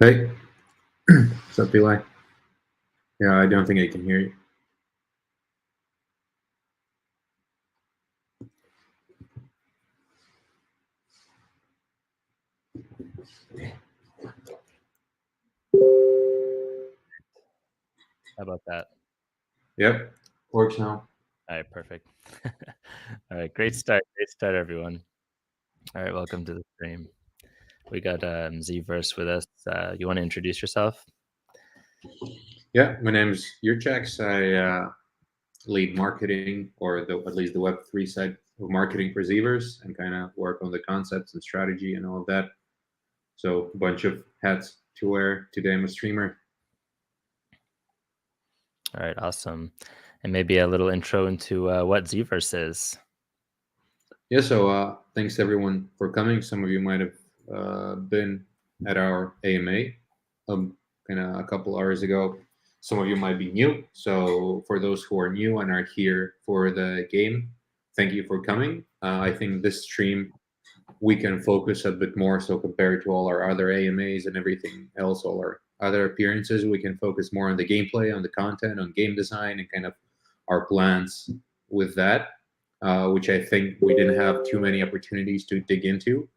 Hey, what's up, Eli? Yeah, I don't think I can hear you. How about that? Yep, works now. All right, perfect. All right, great start. Great start, everyone. All right, welcome to the stream. We got Zeeverse with us. You want to introduce yourself? Yeah, my name's Yurchax. I lead marketing, or at least the Web3 side of marketing for Zeeverse, and kind of work on the concepts and strategy and all of that. So, a bunch of hats to wear. Today, I'm a streamer. All right, awesome. And maybe a little intro into what Zeeverse is. Yeah, so thanks everyone for coming. Some of you might have been at our AMA kind of a couple hours ago. Some of you might be new. So for those who are new and are here for the game, thank you for coming. I think this stream we can focus a bit more. So compared to all our other AMAs and everything else, all our other appearances, we can focus more on the gameplay, on the content, on game design, and kind of our plans with that, which I think we didn't have too many opportunities to dig into,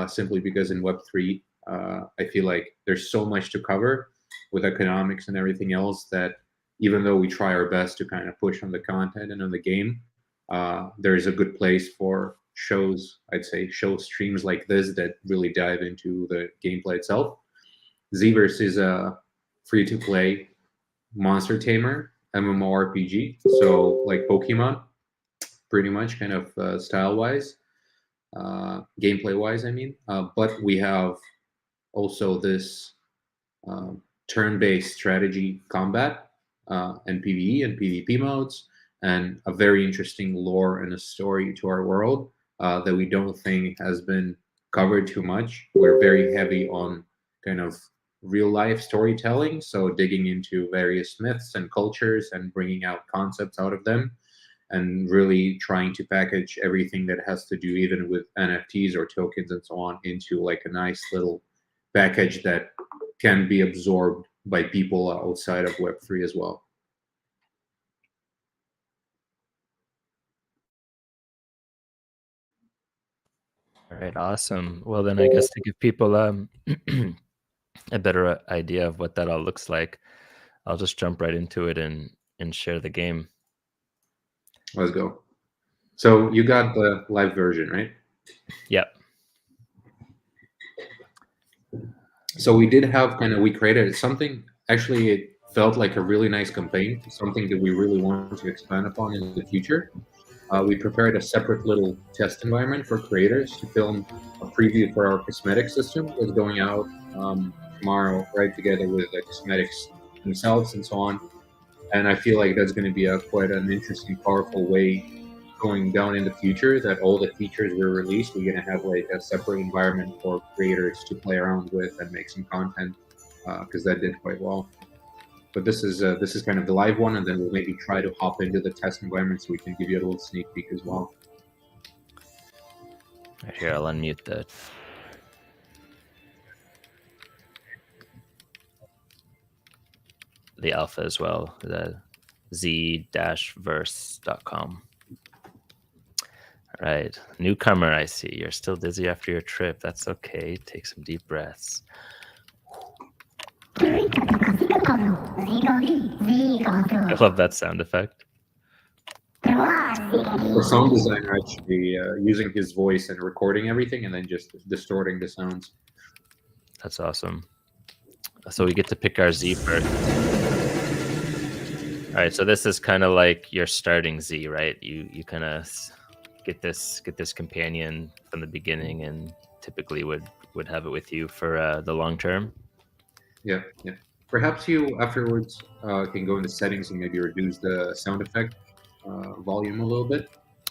simply because in Web3, I feel like there's so much to cover with economics and everything else that even though we try our best to kind of push on the content and on the game, there is a good place for shows, I'd say, show streams like this that really dive into the gameplay itself. Zeeverse is a free to play monster tamer MMORPG, so like Pokemon, pretty much, kind of style wise, gameplay wise, I mean. But we have also this turn based strategy combat and PvE and PvP modes, and a very interesting lore and a story to our world that we don't think has been covered too much. We're very heavy on kind of real life storytelling, so digging into various myths and cultures and bringing out concepts out of them, and really trying to package everything that has to do even with NFTs or tokens and so on into like a nice little package that can be absorbed by people outside of Web3 as well. All right, awesome. Well, then I guess to give people a better idea of what that all looks like, I'll just jump right into it and share the game. Let's go. So you got the live version, right? Yep. So we did have we created something. Actually, it felt like a really nice campaign, something that we really want to expand upon in the future. We prepared a separate little test environment for creators to film a preview for our cosmetic system that's going out tomorrow, right, together with the cosmetics themselves and so on. And I feel like that's going to be a quite an interesting, powerful way going down in the future. That all the features we release, we're going to have like a separate environment for creators to play around with and make some content, because that did quite well. But this is kind of the live one, and then we'll maybe try to hop into the test environment so we can give you a little sneak peek as well. Here, I'll unmute the alpha as well, the z-verse.com. All right, newcomer, I see. You're still dizzy after your trip. That's okay. Take some deep breaths. I love that sound effect. The sound designer actually using his voice and recording everything and then just distorting the sounds. That's awesome. So we get to pick our Z first. All right, so this is kind of like your starting Z, right? You kind of get this companion from the beginning, and typically would have it with you for the long term. Yeah. Perhaps you afterwards can go into settings and maybe reduce the sound effect volume a little bit.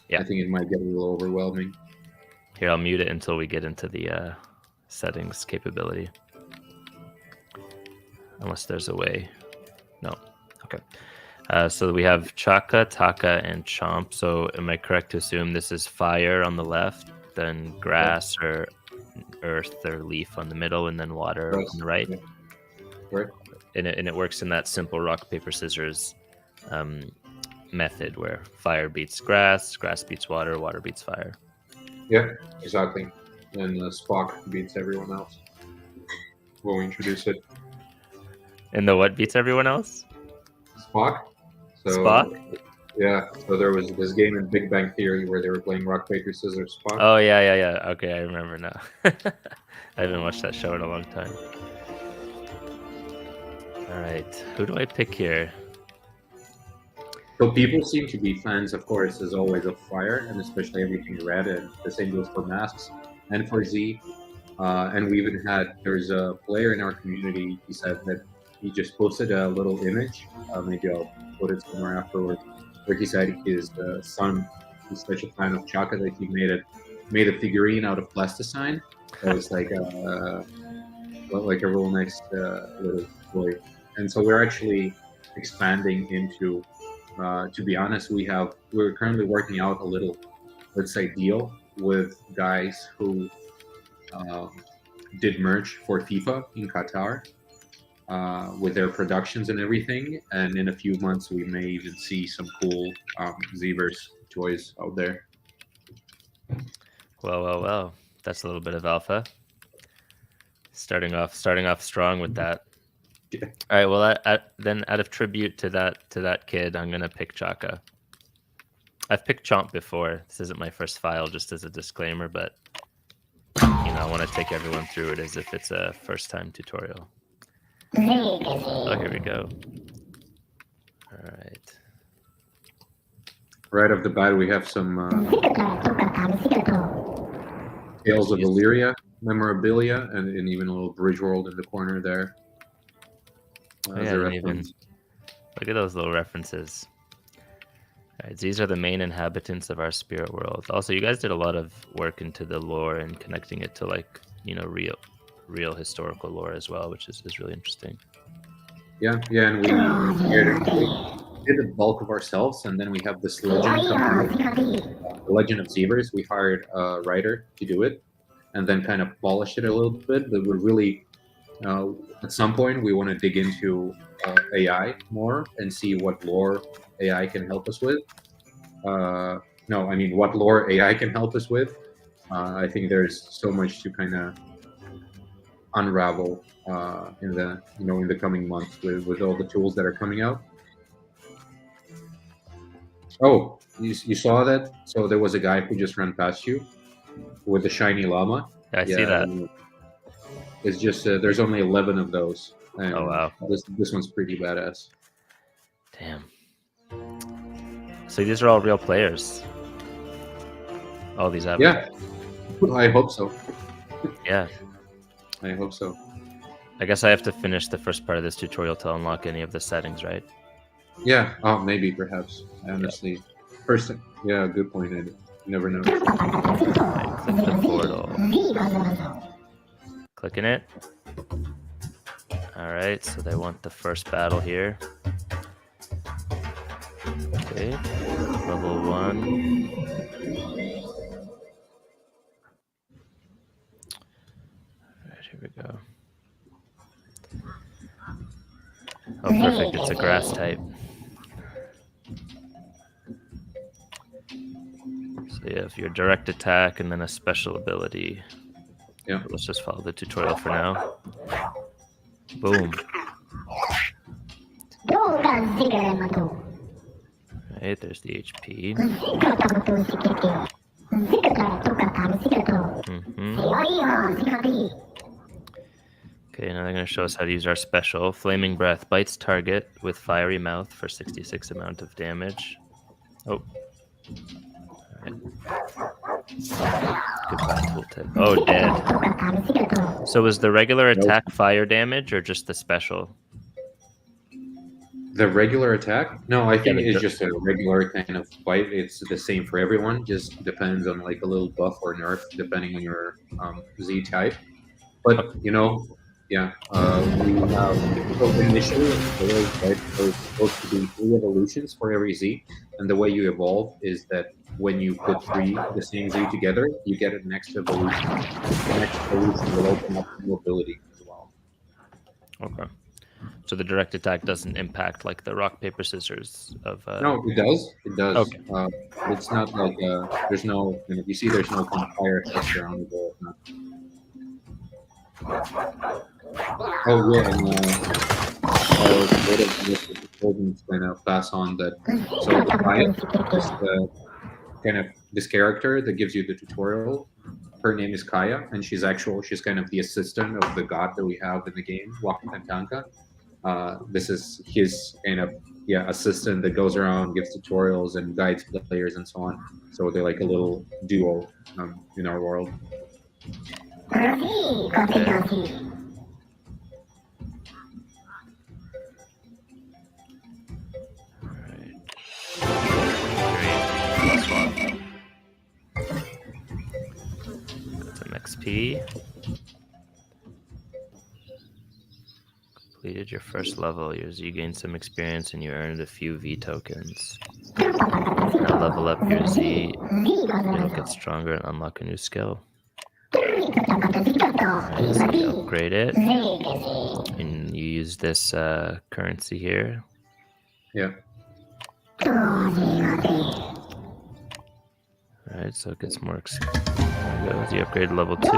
Yeah. I think it might get a little overwhelming. Here, I'll mute it until we get into the settings capability. Unless there's a way. No. Okay. So we have Chaka, Taka, and Chomp. So am I correct to assume this is fire on the left, then grass or earth or leaf on the middle, and then water Grass, on the right. yeah. Right. And it works in that simple rock paper scissors method where fire beats grass, grass beats water, water beats fire. Yeah, exactly. And Spock beats everyone else. We'll introduce it. And the what beats everyone else? Spock. So, Spock? Yeah. So there was this game in Big Bang Theory where they were playing rock paper scissors. Spock. Oh yeah. Okay, I remember now. I haven't watched that show in a long time. All right, who do I pick here? So people seem to be fans, of course, as always, of fire, and especially everything red. And the same goes for masks and for Z. And we even there's a player in our community. He said that he just posted a little image. Maybe I'll put it somewhere afterward. Where he said his son is such a fan of Chaka that he made a figurine out of plasticine. That was like a real nice little toy. And so we're actually expanding into. To be honest, we're currently working out a little, let's say, deal with guys who did merch for FIFA in Qatar with their productions and everything. And in a few months, we may even see some cool Zeeverse toys out there. Well. That's a little bit of alpha. Starting off strong with that. Yeah. All right. Well, then out of tribute to that kid, I'm gonna pick Chaka. I've picked Chomp before. This isn't my first file, just as a disclaimer, but I want to take everyone through it as if it's a first-time tutorial. Oh, here we go. All right. Right off the bat, we have some Tales of Illyria memorabilia and even a little bridge world in the corner there. Look at those little references. All right, these are the main inhabitants of our spirit world. Also, you guys did a lot of work into the lore and connecting it to real historical lore as well, which is really interesting. Yeah, and we did the bulk of ourselves, and then we have this legend, the Legend of Zeeverse. We hired a writer to do it, and then kind of polished it a little bit. But we're really, at some point, we want to dig into AI more and see what lore AI can help us with. What lore AI can help us with. I think there's so much to kind of unravel in the coming months with all the tools that are coming out. Oh, you saw that? So there was a guy who just ran past you with the shiny llama. I see that. It's just there's only 11 of those. And oh wow! This one's pretty badass. Damn. So these are all real players. All these avatars. Yeah, I hope so. Yeah. I hope so. I guess I have to finish the first part of this tutorial to unlock any of the settings, right? Yeah. Oh, maybe, perhaps. Honestly. First, yeah, good point. You never know. Right, click the portal. Clicking it. All right, so they want the first battle here. Okay, level 1. All right, here we go. Oh, perfect, it's a grass type. So you have your direct attack and then a special ability. Yeah. Let's just follow the tutorial for now. Boom. Right, there's the HP. Okay, now they're going to show us how to use our special. Flaming Breath bites target with fiery mouth for 66 amount of damage. Oh. Alright. Goodbye, tooltip. Oh, dead. So was the regular attack fire damage or just the special? The regular attack? No, I think it's just a regular kind of bite. It's the same for everyone. Just depends on like a little buff or nerf depending on your Z type. But Yeah, we have so initially in Pillars, right? There's supposed to be three evolutions for every Z, and the way you evolve is that when you put three the same Z together, you get an next evolution. The next evolution will open up new ability as well. Okay. So the direct attack doesn't impact like the rock paper scissors of. No, it does. It does. Okay. But it's not like there's no. You see, there's no kind of fire effect around it. Or not. Oh yeah, and our creative director told me to kind of pass on that. So Kaya, this kind of this character that gives you the tutorial. Her name is Kaya, and she's kind of the assistant of the god that we have in the game, Wakantanka. This is his kind of assistant that goes around, gives tutorials, and guides players and so on. So they're like a little duo in our world. Okay. Alright. Great. Plus one. Got some XP. Completed your first level. You gained some experience and you earned a few V tokens. Now level up your Z. You'll get stronger and unlock a new skill. Alright, so you upgrade it. And you use this currency here. Yeah. Alright, so it gets more there goes. You upgrade level 2.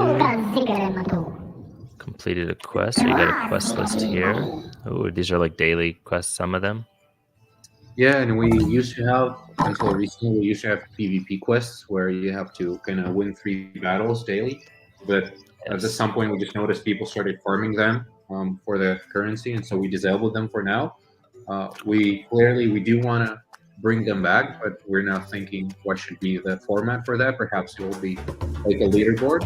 Completed a quest. So you got a quest list here. Oh, these are like daily quests, some of them. Yeah, and we used to have until recently we used to have PvP quests where you have to kind of win 3 battles daily. But at Yes. some point, we just noticed people started farming them for the currency, and so we disabled them for now. We do want to bring them back, but we're now thinking what should be the format for that. Perhaps it will be like a leaderboard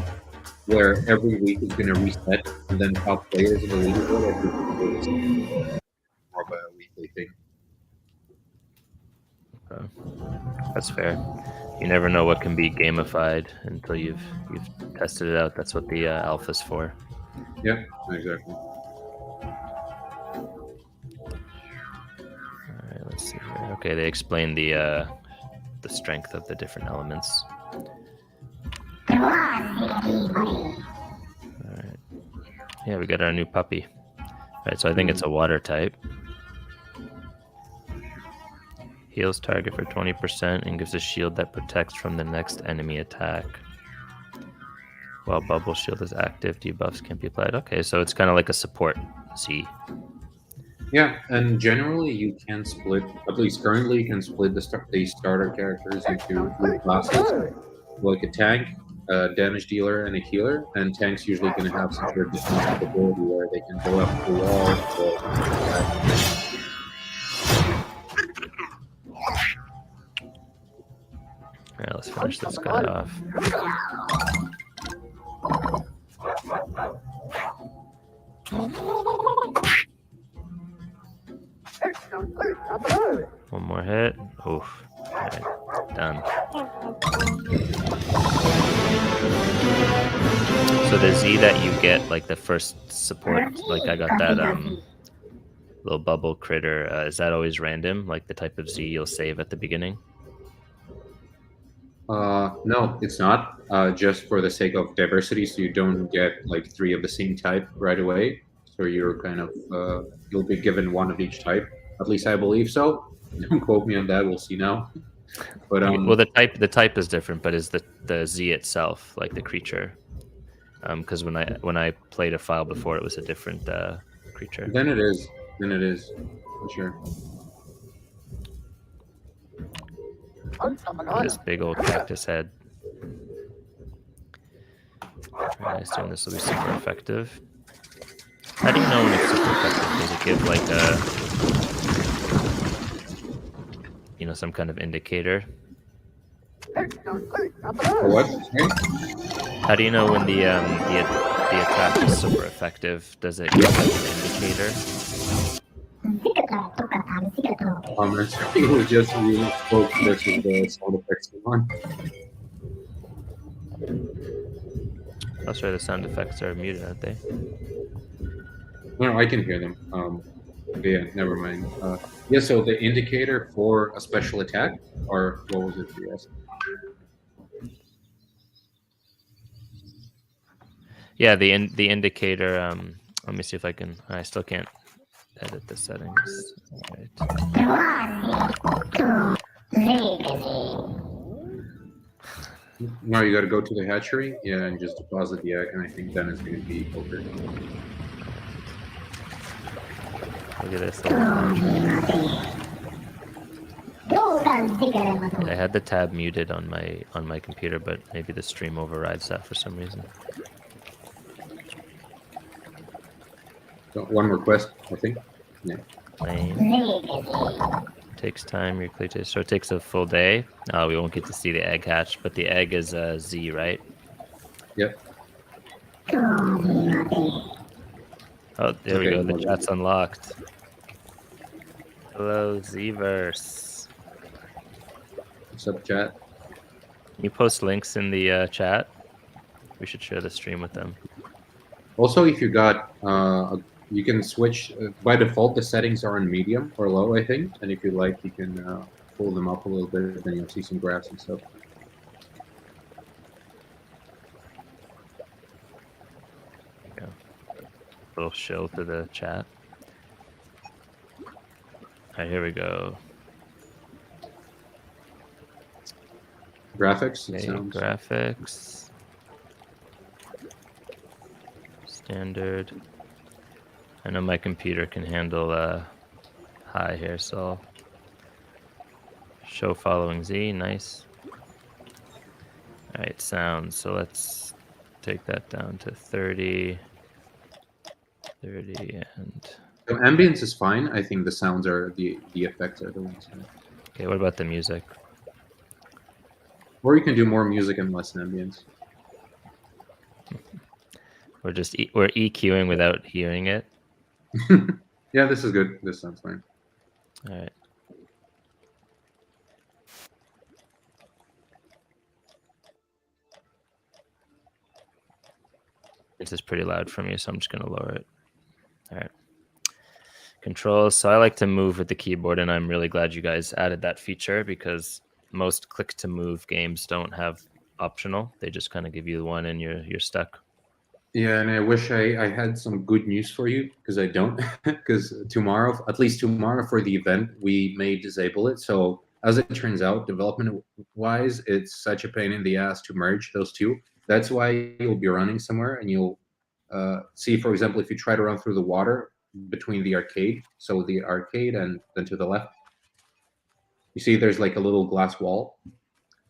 where every week is going to reset, and then top players in the leaderboard every week will just more of a weekly thing. That's fair. You never know what can be gamified until you've tested it out. That's what the alpha's for. Yeah, exactly. All right, let's see here. Okay, they explain the strength of the different elements. All right. Yeah, we got our new puppy. All right, so I think it's a water type. Heals target for 20% and gives a shield that protects from the next enemy attack. While Bubble Shield is active, debuffs can be applied. Okay, so it's kind of like a support Z. Yeah, and generally you can split, at least currently, you can split the starter characters into 3 classes, like a tank, a damage dealer, and a healer. And tanks usually going to have some sort of defensive ability where they can go up the wall. All right, let's finish this guy off. One more hit. Oof. All right, done. So the Z that you get, like the first support, like I got that little bubble critter. Is that always random? Like the type of Z you'll save at the beginning? No, it's not. Just for the sake of diversity, so you don't get like 3 of the same type right away. So you're kind of you'll be given 1 of each type. At least I believe so. Don't quote me on that. We'll see now. But Well, the type is different, but is the Z itself like the creature? Because when I played a file before, it was a different creature. Then it is. For sure. This big old cactus head. I assume this will be super effective. How do you know when it's super effective? Does it give like a, some kind of indicator? What? How do you know when the attack is super effective? Does it give like an indicator? It was just really spoke versus the sound effects one. Oh, sorry, the sound effects are muted, aren't they? No, I can hear them. Yeah, never mind. Yeah, so the indicator for a special attack, or what was it you asked? Yeah, the indicator. Let me see if I can. I still can't edit the settings. All right. No, you got to go to the hatchery, yeah, and just deposit the egg, and I think then it's going to be over. Look at this. I had the tab muted on my computer, but maybe the stream overrides that for some reason. So one more quest, I think. Yeah. Takes time. So it takes a full day. We won't get to see the egg hatch, but the egg is a Z, right? Yep. Oh, there we Okay, go. The chat's unlocked. Hello, Zeeverse. What's up, chat? Can you post links in the chat? We should share the stream with them. Also, if you got, you can switch. By default, the settings are on medium or low, I think. And if you like, you can pull them up a little bit, then you'll see some graphs and stuff. There you go. Little shill to the chat. All right, here we go. Graphics. Okay, graphics. Standard. I know my computer can handle high here, so I'll show following Z. Nice. All right, sound. So let's take that down to 30. 30 and... So ambience is fine. I think the sounds are the effects are the ones. Okay, what about the music? Or you can do more music and less ambience. We're just we're EQing without hearing it. Yeah, this is good. This sounds fine. All right. This is pretty loud for me, so I'm just going to lower it. All right. Controls. So I like to move with the keyboard, and I'm really glad you guys added that feature because most click to move games don't have optional. They just kind of give you one and you're stuck. Yeah, and I wish I had some good news for you because I don't. Because tomorrow, at least tomorrow for the event, we may disable it. So as it turns out, development-wise, it's such a pain in the ass to merge those two. That's why you'll be running somewhere and you'll see, for example, if you try to run through the water between the arcade, so the arcade and then to the left, you see there's like a little glass wall.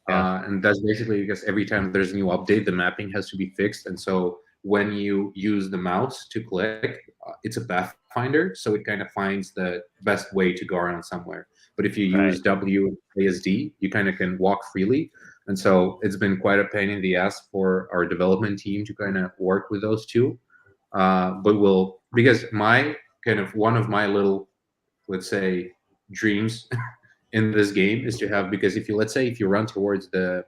Yeah. And that's basically because every time there's a new update, the mapping has to be fixed. And so when you use the mouse to click, it's a pathfinder, so it kind of finds the best way to go around somewhere. But if you use W ASD, you kind of can walk freely. And so it's been quite a pain in the ass for our development team to kind of work with those two. But we'll, because my kind of one of my little, let's say, dreams in this game is to have, because if you, let's say, if you run towards the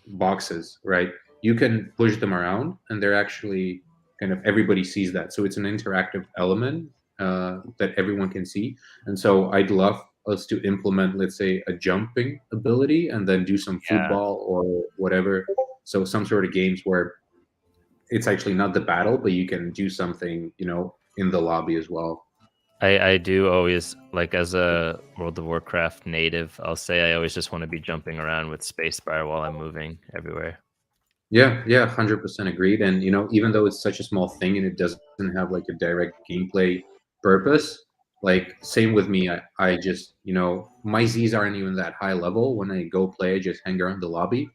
boxes, right, you can push them around and they're actually kind of, everybody sees that, so it's an interactive element that everyone can see. And so I'd love us to implement, let's say, a jumping ability and then do some football or whatever, so some sort of games where it's actually not the battle, but you can do something, you know, in the lobby as well. I do always, like, as a World of Warcraft native, I'll say I always just want to be jumping around with spacebar while I'm moving everywhere. Yeah, 100% agreed. And you know, even though it's such a small thing and it doesn't have like a direct gameplay purpose, like same with me, I just, you know, my Z's aren't even that high level. When I go play, I just hang around the lobby.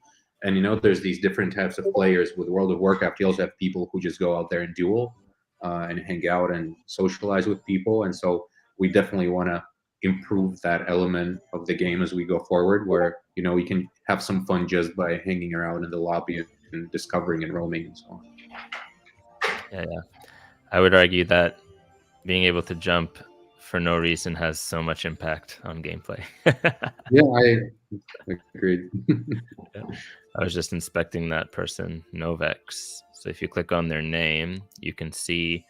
And you know, there's these different types of players with World of Warcraft. You also have people who just go out there and duel and hang out and socialize with people. And so we definitely want to improve that element of the game as we go forward, where you know we can have some fun just by hanging around in the lobby and discovering and roaming and so on. Yeah. I would argue that being able to jump for no reason has so much impact on gameplay. Yeah, I agreed. I was just inspecting that person, Novex. So if you click on their name, you can see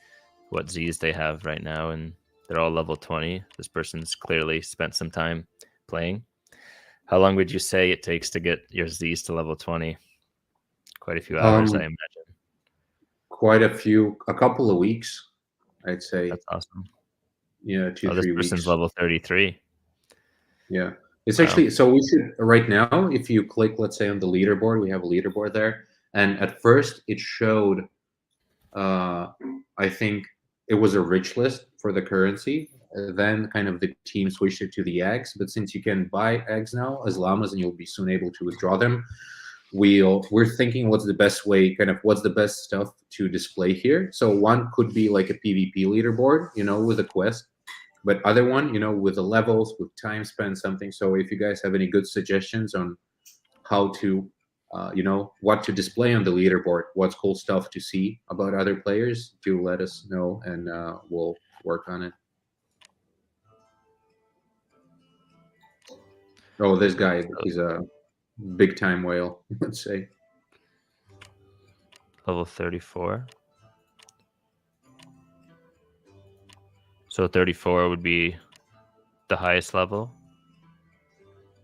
what Z's they have right now, and they're all level 20. This person's clearly spent some time playing. How long would you say it takes to get your Z's to level 20? Quite a few hours, I Um, imagine. quite a couple of weeks, I'd say. That's awesome. Yeah, two, Oh, this three person's weeks. level 33. Yeah. It's Wow. actually, so we should, right now, if you click, let's say on the leaderboard, we have a leaderboard there. And at first it showed, uh, I think it was a rich list for the currency. Then kind of the team switched it to the eggs. But since you can buy eggs now as llamas and you'll be soon able to withdraw them, we're thinking what's the best way, kind of what's the best stuff to display here. So one could be like a PvP leaderboard, with a quest, but other one, with the levels, with time spent, something. So if you guys have any good suggestions on how to, what to display on the leaderboard, what's cool stuff to see about other players, do let us know, and we'll work on it. Oh, this guy, So, he's a big time whale, let's say. level 34. So 34 would be the highest level.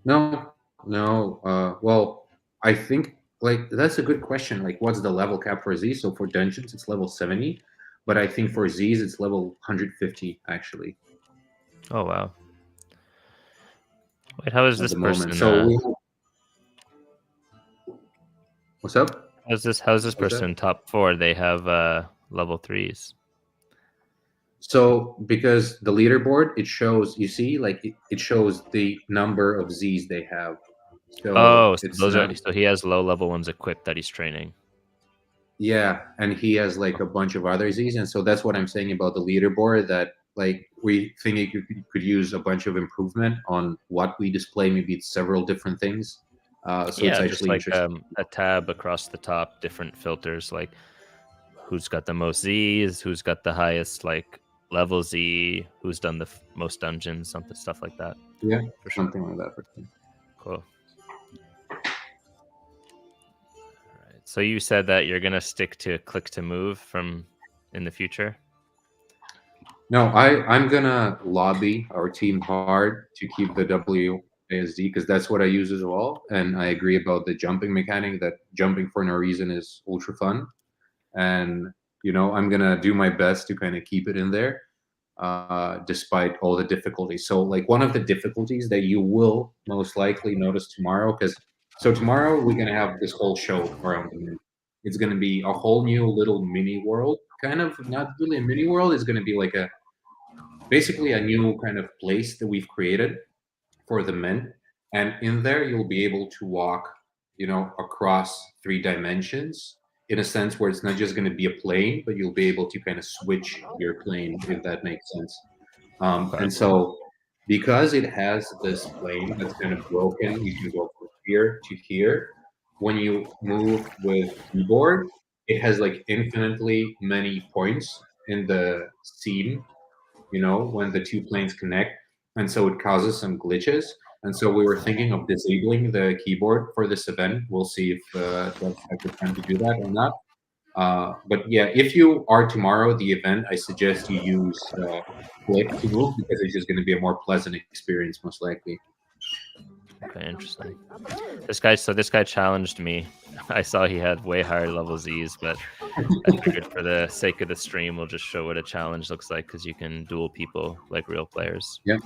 No, no. Well, I think like that's a good question. Like, what's the level cap for Z? So for dungeons, it's level 70, but I think for Z's, it's level 150 actually Oh wow. Wait, how is at this the moment. person? So what's up? How's this What's that? person top 4? They have level 3s. So because the leaderboard, it shows, you see, like it shows the number of Z's they have. So Oh, so it's those are not. so he has low level ones equipped that he's training. Yeah, and he has like a bunch of other Z's, and so that's what I'm saying about the leaderboard. That like we think it could use a bunch of improvement on what we display. Maybe it's several different things. So it's Yeah, just actually like interesting. a tab across the top, different filters like who's got the most Z's, who's got the highest like level Z, who's done the most dungeons, something stuff like that. Yeah, For sure. something like that. For sure. Cool. All right. So you said that you're gonna stick to click to move from in the future. No, I'm gonna lobby our team hard to keep the WASD because that's what I use as well. And I agree about the jumping mechanic. That jumping for no reason is ultra fun, and I'm gonna do my best to kind of keep it in there despite all the difficulties. So, like, one of the difficulties that you will most likely notice tomorrow, because so tomorrow we're gonna have this whole show around the moon. It's gonna be a whole new little mini world, kind of not really a mini world. It's gonna be like basically a new kind of place that we've created for the men, and in there you'll be able to walk, across 3 dimensions in a sense where it's not just going to be a plane, but you'll be able to kind of switch your plane, if that makes sense. Okay. And so because it has this plane that's kind of broken, you can go from here to here. When you move with keyboard, it has like infinitely many points in the scene, when the two planes connect. And so it causes some glitches. And so we were thinking of disabling the keyboard for this event. We'll see if that's a good time to do that or not. But yeah, if you are tomorrow the event, I suggest you use click to move because it's just going to be a more pleasant experience, most likely. Okay, interesting. This guy challenged me. I saw he had way higher level Z's, but I figured for the sake of the stream, we'll just show what a challenge looks like because you can duel people like real players. Yeah,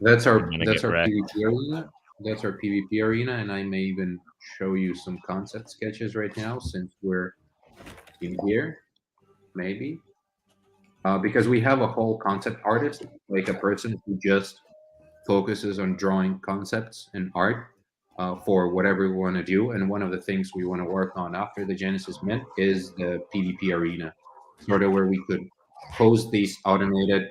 that's You're our gonna that's get our wrecked. PvP arena. That's our PvP arena, and I may even show you some concept sketches right now since we're in here. Maybe. Because we have a whole concept artist, like a person who just focuses on drawing concepts and art for whatever we want to do. And one of the things we want to work on after the Genesis Mint is the PvP arena, sort of where we could host these automated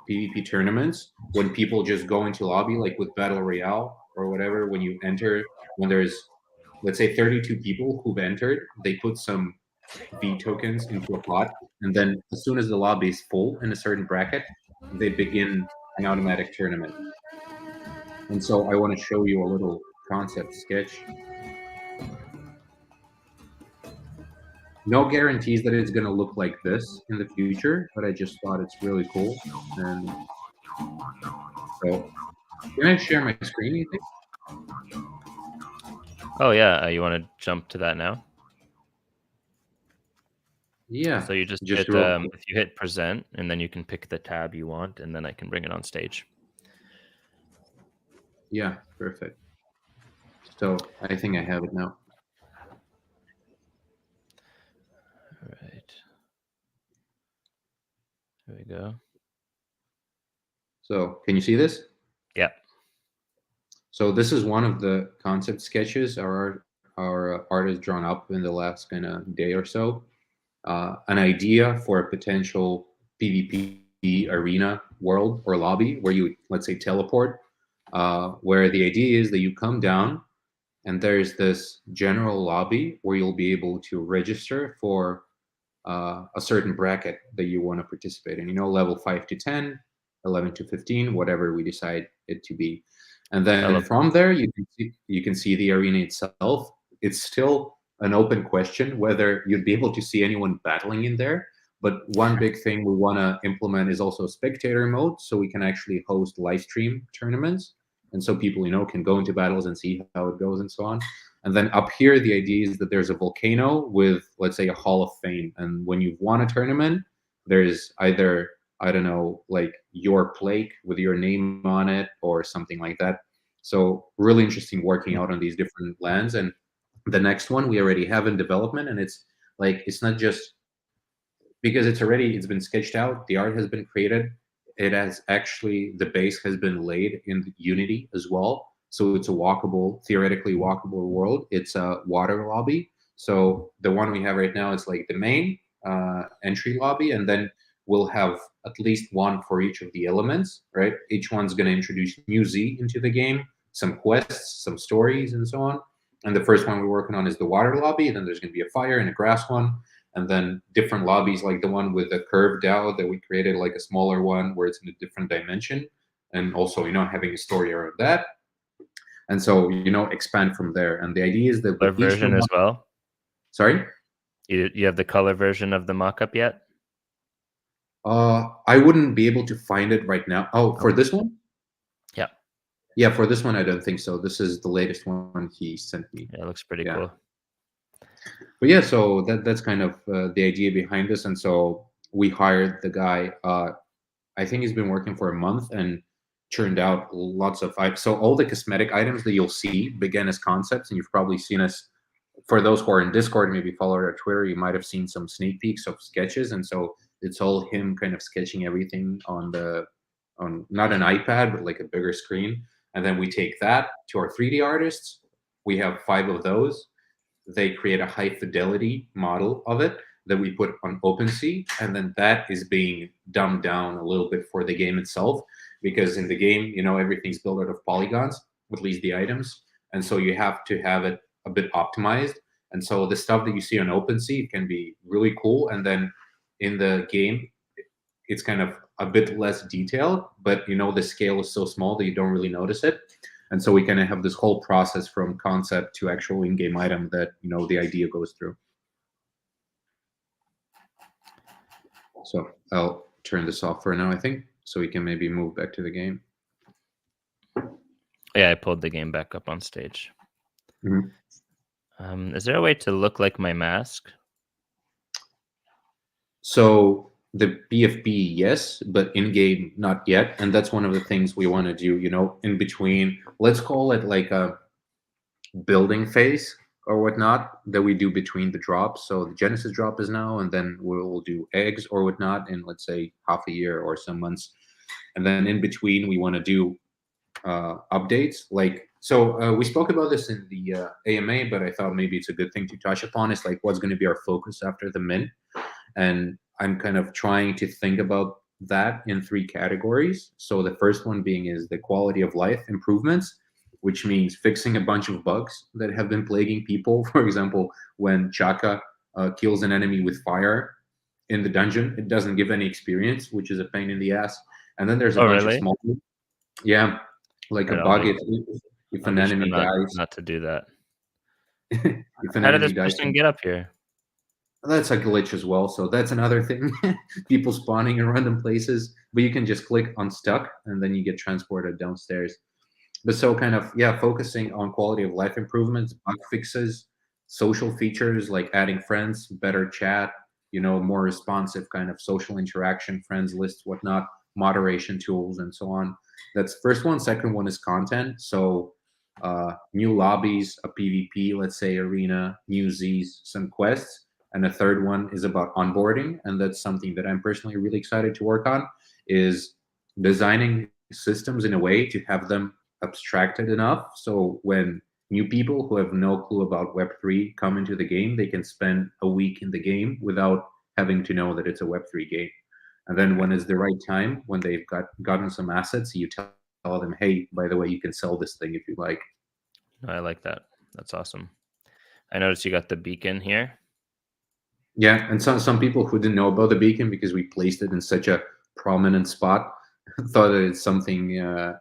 PvP tournaments when people just go into lobby, like with Battle Royale or whatever. When you enter, when there's, let's say, 32 people who've entered, they put some V tokens into a pot, and then as soon as the lobby is full in a certain bracket, they begin an automatic tournament. And so I want to show you a little concept sketch. No guarantees that it's going to look like this in the future, but I just thought it's really cool. And so, can I share my screen? You think? Oh yeah, you want to jump to that now? Yeah, So you just just hit real quick. if you hit present, and then you can pick the tab you want, and then I can bring it on stage. Yeah, perfect. So I think I have it now. All right, here we go. So can you see this? Yeah. So this is one of the concept sketches our artist drawn up in the last kind of day or so. An idea for a potential PvP arena world or lobby where you, let's say, teleport. Where the idea is that you come down and there's this general lobby where you'll be able to register for a certain bracket that you want to participate in. Level 5 to 10, 11 to 15, whatever we decide it to be. And then Tele- from there, you can see the arena itself. It's still an open question whether you'd be able to see anyone battling in there. But one big thing we want to implement is also spectator mode, so we can actually host live stream tournaments, and so people can go into battles and see how it goes and so on. And then up here, the idea is that there's a volcano with, let's say, a Hall of Fame. And when you've won a tournament, there's either, I don't know, like your plaque with your name on it or something like that. So, really interesting working out on these different lands. And the next one we already have in development. And it's like, it's not just because it's been sketched out, the art has been created, it has actually, the base has been laid in Unity as well, so it's a theoretically walkable world. It's a water lobby. So the one we have right now is like the main entry lobby, and then we'll have at least one for each of the elements, right? Each one's going to introduce new Z into the game, some quests, some stories, and so on. And the first one we're working on is the water lobby. Then there's going to be a fire and a grass one, and then different lobbies like the one with the curved out that we created, like a smaller one where it's in a different dimension, and also having a story around that. And so expand from there. And the idea is that color with each version one. as well. Sorry. You have the color version of the mockup yet? I wouldn't be able to find it right now. Oh, for this one. Yeah. Yeah, for this one I don't think so. This is the latest one he sent me. Yeah, it looks pretty Yeah. cool. But yeah, so that's kind of the idea behind this. And so we hired the guy. I think he's been working for a month and churned out lots of. So all the cosmetic items that you'll see began as concepts, and you've probably seen us. For those who are in Discord, maybe follow our Twitter, you might have seen some sneak peeks of sketches, and so it's all him kind of sketching everything on not an iPad but like a bigger screen, and then we take that to our 3D artists. We have 5 of those. They create a high fidelity model of it that we put on OpenSea, and then that is being dumbed down a little bit for the game itself, because in the game, everything's built out of polygons, at least the items, and so you have to have it a bit optimized. And so the stuff that you see on OpenSea can be really cool, and then in the game, it's kind of a bit less detailed, but the scale is so small that you don't really notice it. And so we kind of have this whole process from concept to actual in-game item that the idea goes through. So I'll turn this off for now, I think, so we can maybe move back to the game. Yeah, I pulled the game back up on stage. Mm-hmm. Is there a way to look like my mask? So the PFP, yes, but in game, not yet. And that's one of the things we want to do, in between. Let's call it like a building phase or whatnot that we do between the drops. So the Genesis drop is now, and then we'll do eggs or whatnot in, let's say, half a year or some months. And then in between, we want to do updates. We spoke about this in the AMA, but I thought maybe it's a good thing to touch upon. It's like what's going to be our focus after the mint. And I'm kind of trying to think about that in 3 categories. So the first one being is the quality of life improvements, which means fixing a bunch of bugs that have been plaguing people. For example, when Chaka kills an enemy with fire in the dungeon, it doesn't give any experience, which is a pain in the ass. And then there's a bunch of small, yeah, like a bug. If an enemy dies, not to do that. if an How did enemy this dies, person get up here? That's a glitch as well. So that's another thing. People spawning in random places, but you can just click on stuck and then you get transported downstairs. But so kind of yeah, focusing on quality of life improvements, bug fixes, social features like adding friends, better chat, more responsive kind of social interaction, friends lists, whatnot, moderation tools, and so on. That's first one. Second one is content. So new lobbies, a PvP, let's say arena, new Z's, some quests. And the third one is about onboarding, and that's something that I'm personally really excited to work on. Is designing systems in a way to have them abstracted enough so when new people who have no clue about Web3 come into the game, they can spend a week in the game without having to know that it's a Web3 game. And then when it's the right time, when they've gotten some assets, you tell them, hey, by the way, you can sell this thing if you like. I like that. That's awesome. I noticed you got the beacon here. Yeah, and some people who didn't know about the beacon because we placed it in such a prominent spot thought that it's something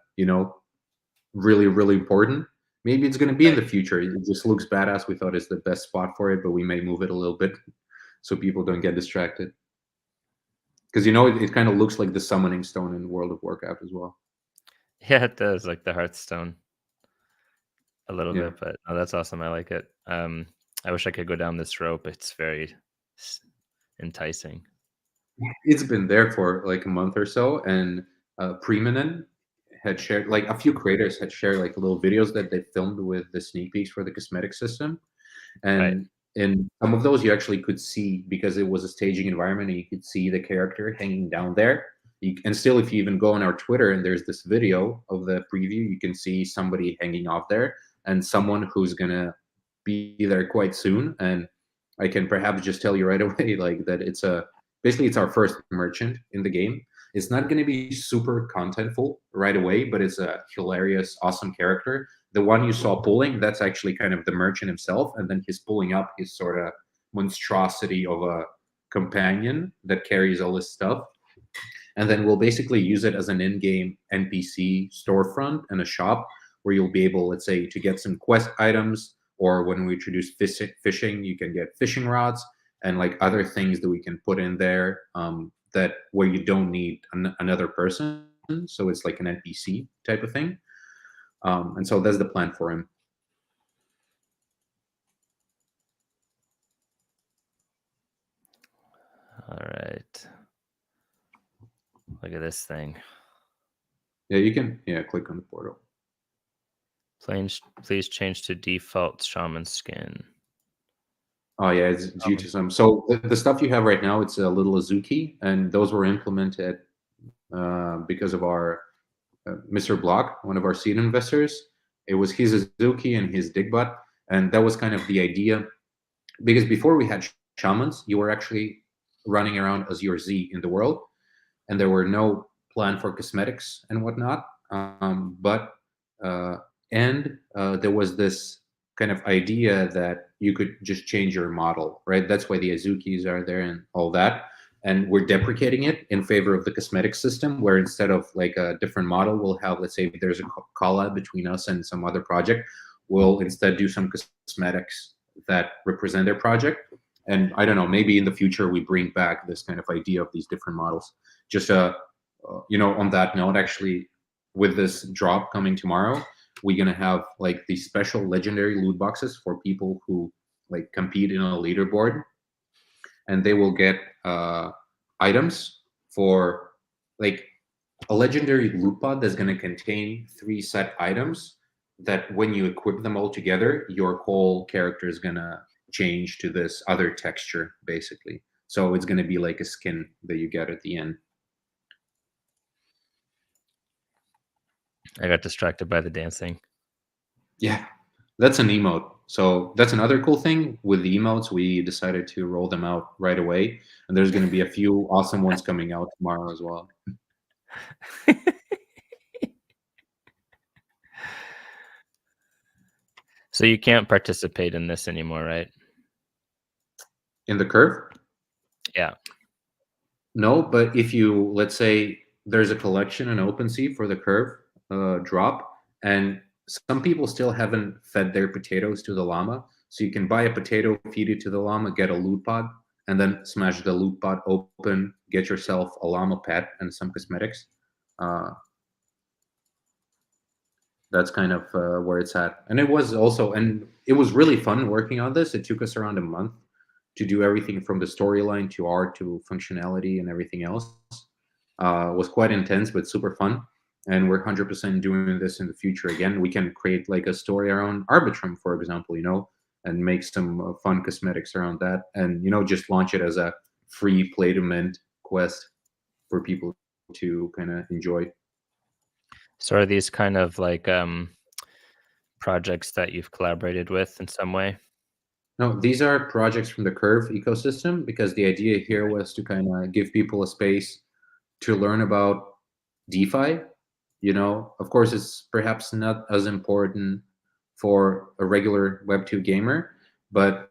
really, really important. Maybe it's going to be in Right. the future. It just looks badass. We thought it's the best spot for it, but we may move it a little bit so people don't get distracted. Because it kind of looks like the summoning stone in World of Warcraft as well. Yeah, it does, like the Hearthstone a little Yeah, bit, but oh, that's awesome. I like it. I wish I could go down this rope. It's very s- enticing. it's been there for like a month or so, and Preminen had shared like a few creators had shared like little videos that they filmed with the sneak peeks for the cosmetic system. Right. And in some of those, you actually could see because it was a staging environment, and you could see the character hanging down there. And still, if you even go on our Twitter and there's this video of the preview, you can see somebody hanging off there and someone who's gonna be there quite soon. And I can perhaps just tell you right away, like that basically it's our first merchant in the game. It's not going to be super contentful right away, but it's a hilarious, awesome character. The one you saw pulling, that's actually kind of the merchant himself, and then he's pulling up his sort of monstrosity of a companion that carries all this stuff. And then we'll basically use it as an in-game NPC storefront and a shop where you'll be able, let's say, to get some quest items, or when we introduce fishing, you can get fishing rods and like other things that we can put in there that where you don't need another person. So it's like an NPC type of thing. And so that's the plan for him. All right. Look at this thing. Yeah, you can. Yeah, click on the portal. Please change to default shaman skin. Oh yeah, it's due to some. So the stuff you have right now, it's a little Azuki, and those were implemented because of our Mr. Block, one of our seed investors. It was his Azuki and his Digbot, and that was kind of the idea. Because before we had shamans, you were actually running around as your Z in the world, and there were no plan for cosmetics and whatnot. But there was this kind of idea that you could just change your model, right? That's why the Azukis are there and all that. And we're deprecating it in favor of the cosmetic system, where instead of like a different model, we'll have, let's say, if there's a collab between us and some other project, we'll instead do some cosmetics that represent their project. And I don't know, maybe in the future we bring back this kind of idea of these different models. Just on that note, actually, with this drop coming tomorrow, we're gonna have like these special legendary loot boxes for people who like compete in a leaderboard, and they will get items for like a legendary loot pod that's gonna contain 3 set items that when you equip them all together, your whole character is gonna change to this other texture, basically. So it's gonna be like a skin that you get at the end. I got distracted by the dancing. Yeah, that's an emote. So that's another cool thing with the emotes. We decided to roll them out right away, and there's going to be a few awesome ones coming out tomorrow as well. So you can't participate in this anymore, right? In the curve? Yeah. No, but if you, let's say, there's a collection in OpenSea for the curve drop, and some people still haven't fed their potatoes to the llama. So you can buy a potato, feed it to the llama, get a loot pod, and then smash the loot bot open, get yourself a llama pet and some cosmetics. Uh, that's kind of where it's at. And it was really fun working on this. It took us around a month to do everything from the storyline to art to functionality and everything else. It was quite intense, but super fun. And we're 100% doing this in the future again. We can create like a story around Arbitrum, for example, and make some fun cosmetics around that. And, just launch it as a free play to mint quest for people to kind of enjoy. So are these kind of like projects that you've collaborated with in some way? No, these are projects from the Curve ecosystem because the idea here was to kind of give people a space to learn about DeFi. Of course, it's perhaps not as important for a regular Web2 gamer, but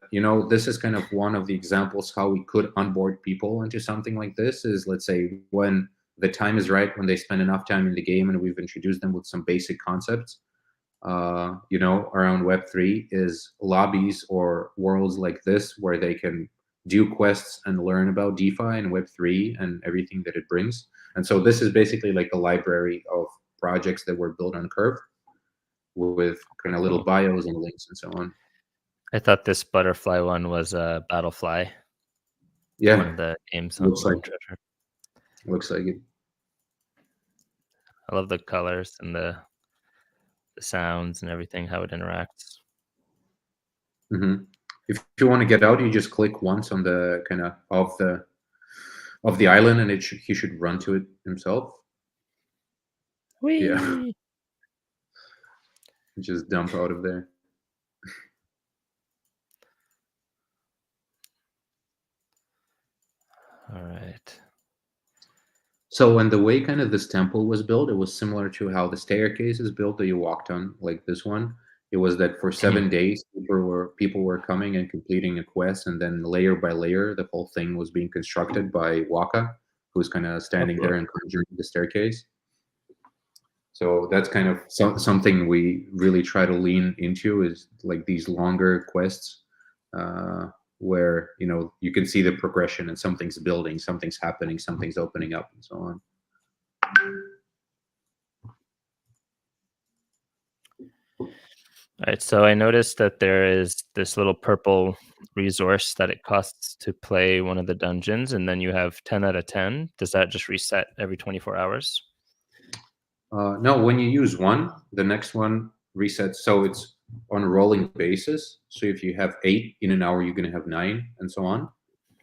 this is kind of one of the examples how we could onboard people into something like this. Is, let's say, when the time is right, when they spend enough time in the game, and we've introduced them with some basic concepts around Web3 is lobbies or worlds like this where they can do quests and learn about DeFi and Web3 and everything that it brings. And so this is basically like a library of projects that were built on Curve with kind of little Cool. bios and links and so on. I thought this butterfly one was a Battlefly, one Yeah, of the games on looks like Home Treasure. it. I love the colors and the sounds and everything, how it interacts. Hmm. If you want to get out, you just click once on the kind of the island, and he should run to it himself. Yeah, Whee! just dump out of there. All right. So, and the way kind of this temple was built, it was similar to how the staircase is built that you walked on, like this one. It was that for Mhm. 7 days, people were coming and completing a quest, and then layer by layer, the whole thing was being constructed by Waka, who's kind of Oh, standing cool. there and conjuring the staircase. So that's kind of something we really try to lean into is like these longer quests, where you can see the progression and something's building, something's happening, something's opening up, and so on. All right. So I noticed that there is this little purple resource that it costs to play one of the dungeons, and then you have 10 out of 10. Does that just reset every 24 hours? No, when you use one, the next one resets. So it's on a rolling basis. So if you have 8 in an hour, you're going to have 9, and so on.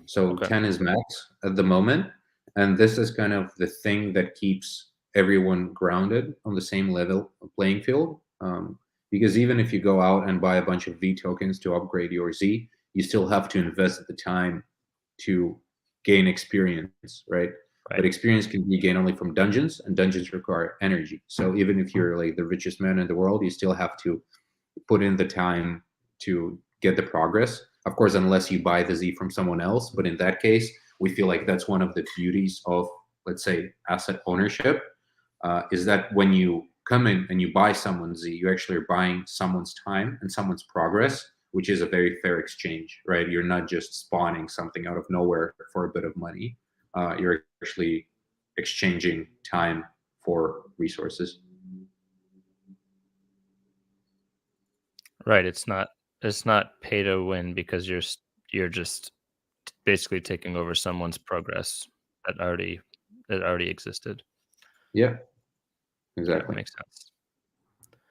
So Okay. 10 is max at the moment. And this is kind of the thing that keeps everyone grounded on the same level of playing field. Because even if you go out and buy a bunch of V tokens to upgrade your Z, you still have to invest the time to gain experience, right? But Right. experience can be gained only from dungeons, and dungeons require energy. So even if you're like the richest man in the world, you still have to put in the time to get the progress. Of course, unless you buy the Z from someone else. But in that case, we feel like that's one of the beauties of, let's say, asset ownership, is that when you come in and you buy someone's Z, you actually are buying someone's time and someone's progress, which is a very fair exchange, right? You're not just spawning something out of nowhere for a bit of money. You're actually exchanging time for resources. Right. It's not pay to win because you're just basically taking over someone's progress that already that already existed. Yeah, Okay, exactly. makes sense.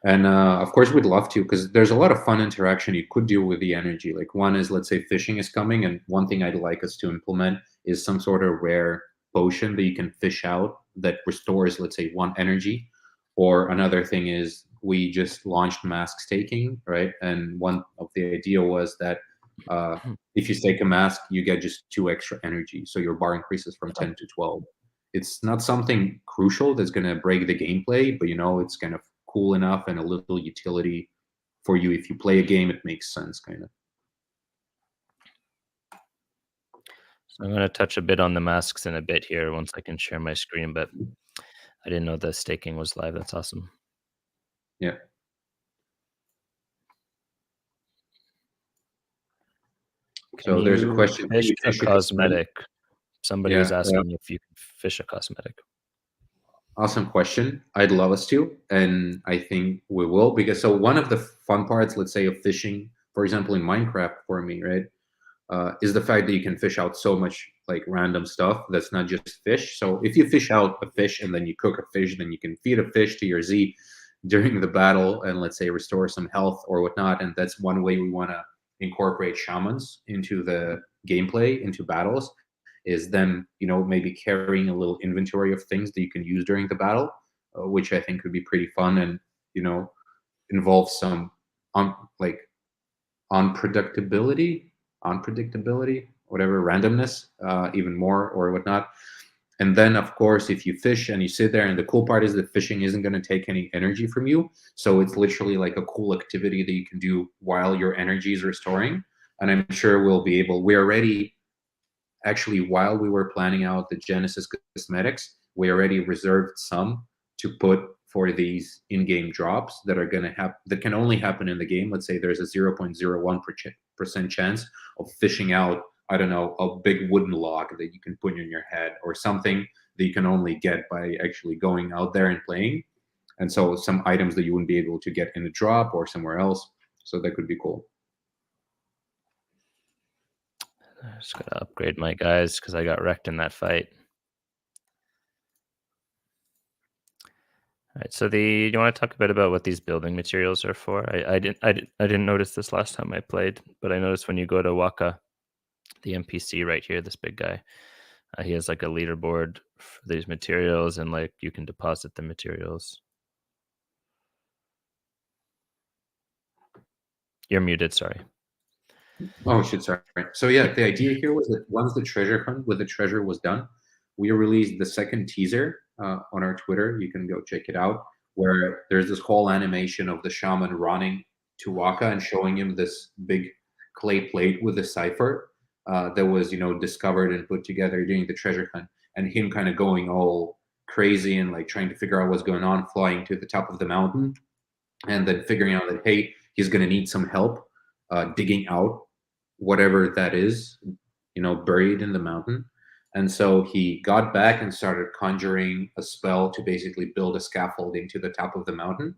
And of course, we'd love to because there's a lot of fun interaction you could do with the energy. Like one is, let's say, fishing is coming, and one thing I'd like us to implement is some sort of rare potion that you can fish out that restores, let's say, one energy. Or another thing is we just launched mask staking, right? And one of the idea was that if you stake a mask, you get just 2 extra energy, so your bar increases from Oh, 10 to 12. It's not something crucial that's going to break the gameplay, but it's kind of cool enough and a little utility for you. If you play a game, it makes sense, kind of. so I'm going to touch a bit on the masks in a bit here once I can share my screen, but I didn't know the staking was live. That's awesome. Yeah. Can So there's a you question: can fish you a fish a cosmetic? cosmetic? Somebody was Yeah, asking if you can fish a cosmetic. awesome question. I'd love us to, and I think we will, because so one of the fun parts, let's say, of fishing, for example, in Minecraft for me, right, is the fact that you can fish out so much like random stuff that's not just fish. So if you fish out a fish and then you cook a fish, then you can feed a fish to your Z during the battle and, let's say, restore some health or whatnot. And that's one way we want to incorporate shamans into the gameplay, into battles, is them, maybe carrying a little inventory of things that you can use during the battle, which I think could be pretty fun and, involve some on like unpredictability, whatever, randomness, even more or whatnot. And then, of course, if you fish and you sit there, and the cool part is that fishing isn't going to take any energy from you. So it's literally like a cool activity that you can do while your energy is restoring. And I'm sure we already, actually, while we were planning out the Genesis cosmetics, we already reserved some to put for these in-game drops that are going to happen, that can only happen in the game. Let's say there's a 0.01% chance of fishing out, I don't know, a big wooden log that you can put in your head, or something that you can only get by actually going out there and playing. And so some items that you wouldn't be able to get in a drop or somewhere else. So that could be cool. I just gotta upgrade my guys because I got wrecked in that fight. All right, so you want to talk a bit about what these building materials are for? I didn't notice this last time I played, but I noticed when you go to Waka, the NPC right here, this big guy, he has like a leaderboard for these materials, and like you can deposit the materials. You're muted, sorry. Oh shit, sorry. So yeah, the idea here was that once the treasure hunt with the treasure was done, we released the second teaser on our Twitter. You can go check it out, where there's this whole animation of the shaman running to Waka and showing him this big clay plate with a cipher that was, discovered and put together during the treasure hunt, and him kind of going all crazy and like trying to figure out what's going on, flying to the top of the mountain, and then figuring out that, hey, he's going to need some help digging out whatever that is, buried in the mountain. And so he got back and started conjuring a spell to basically build a scaffolding to the top of the mountain.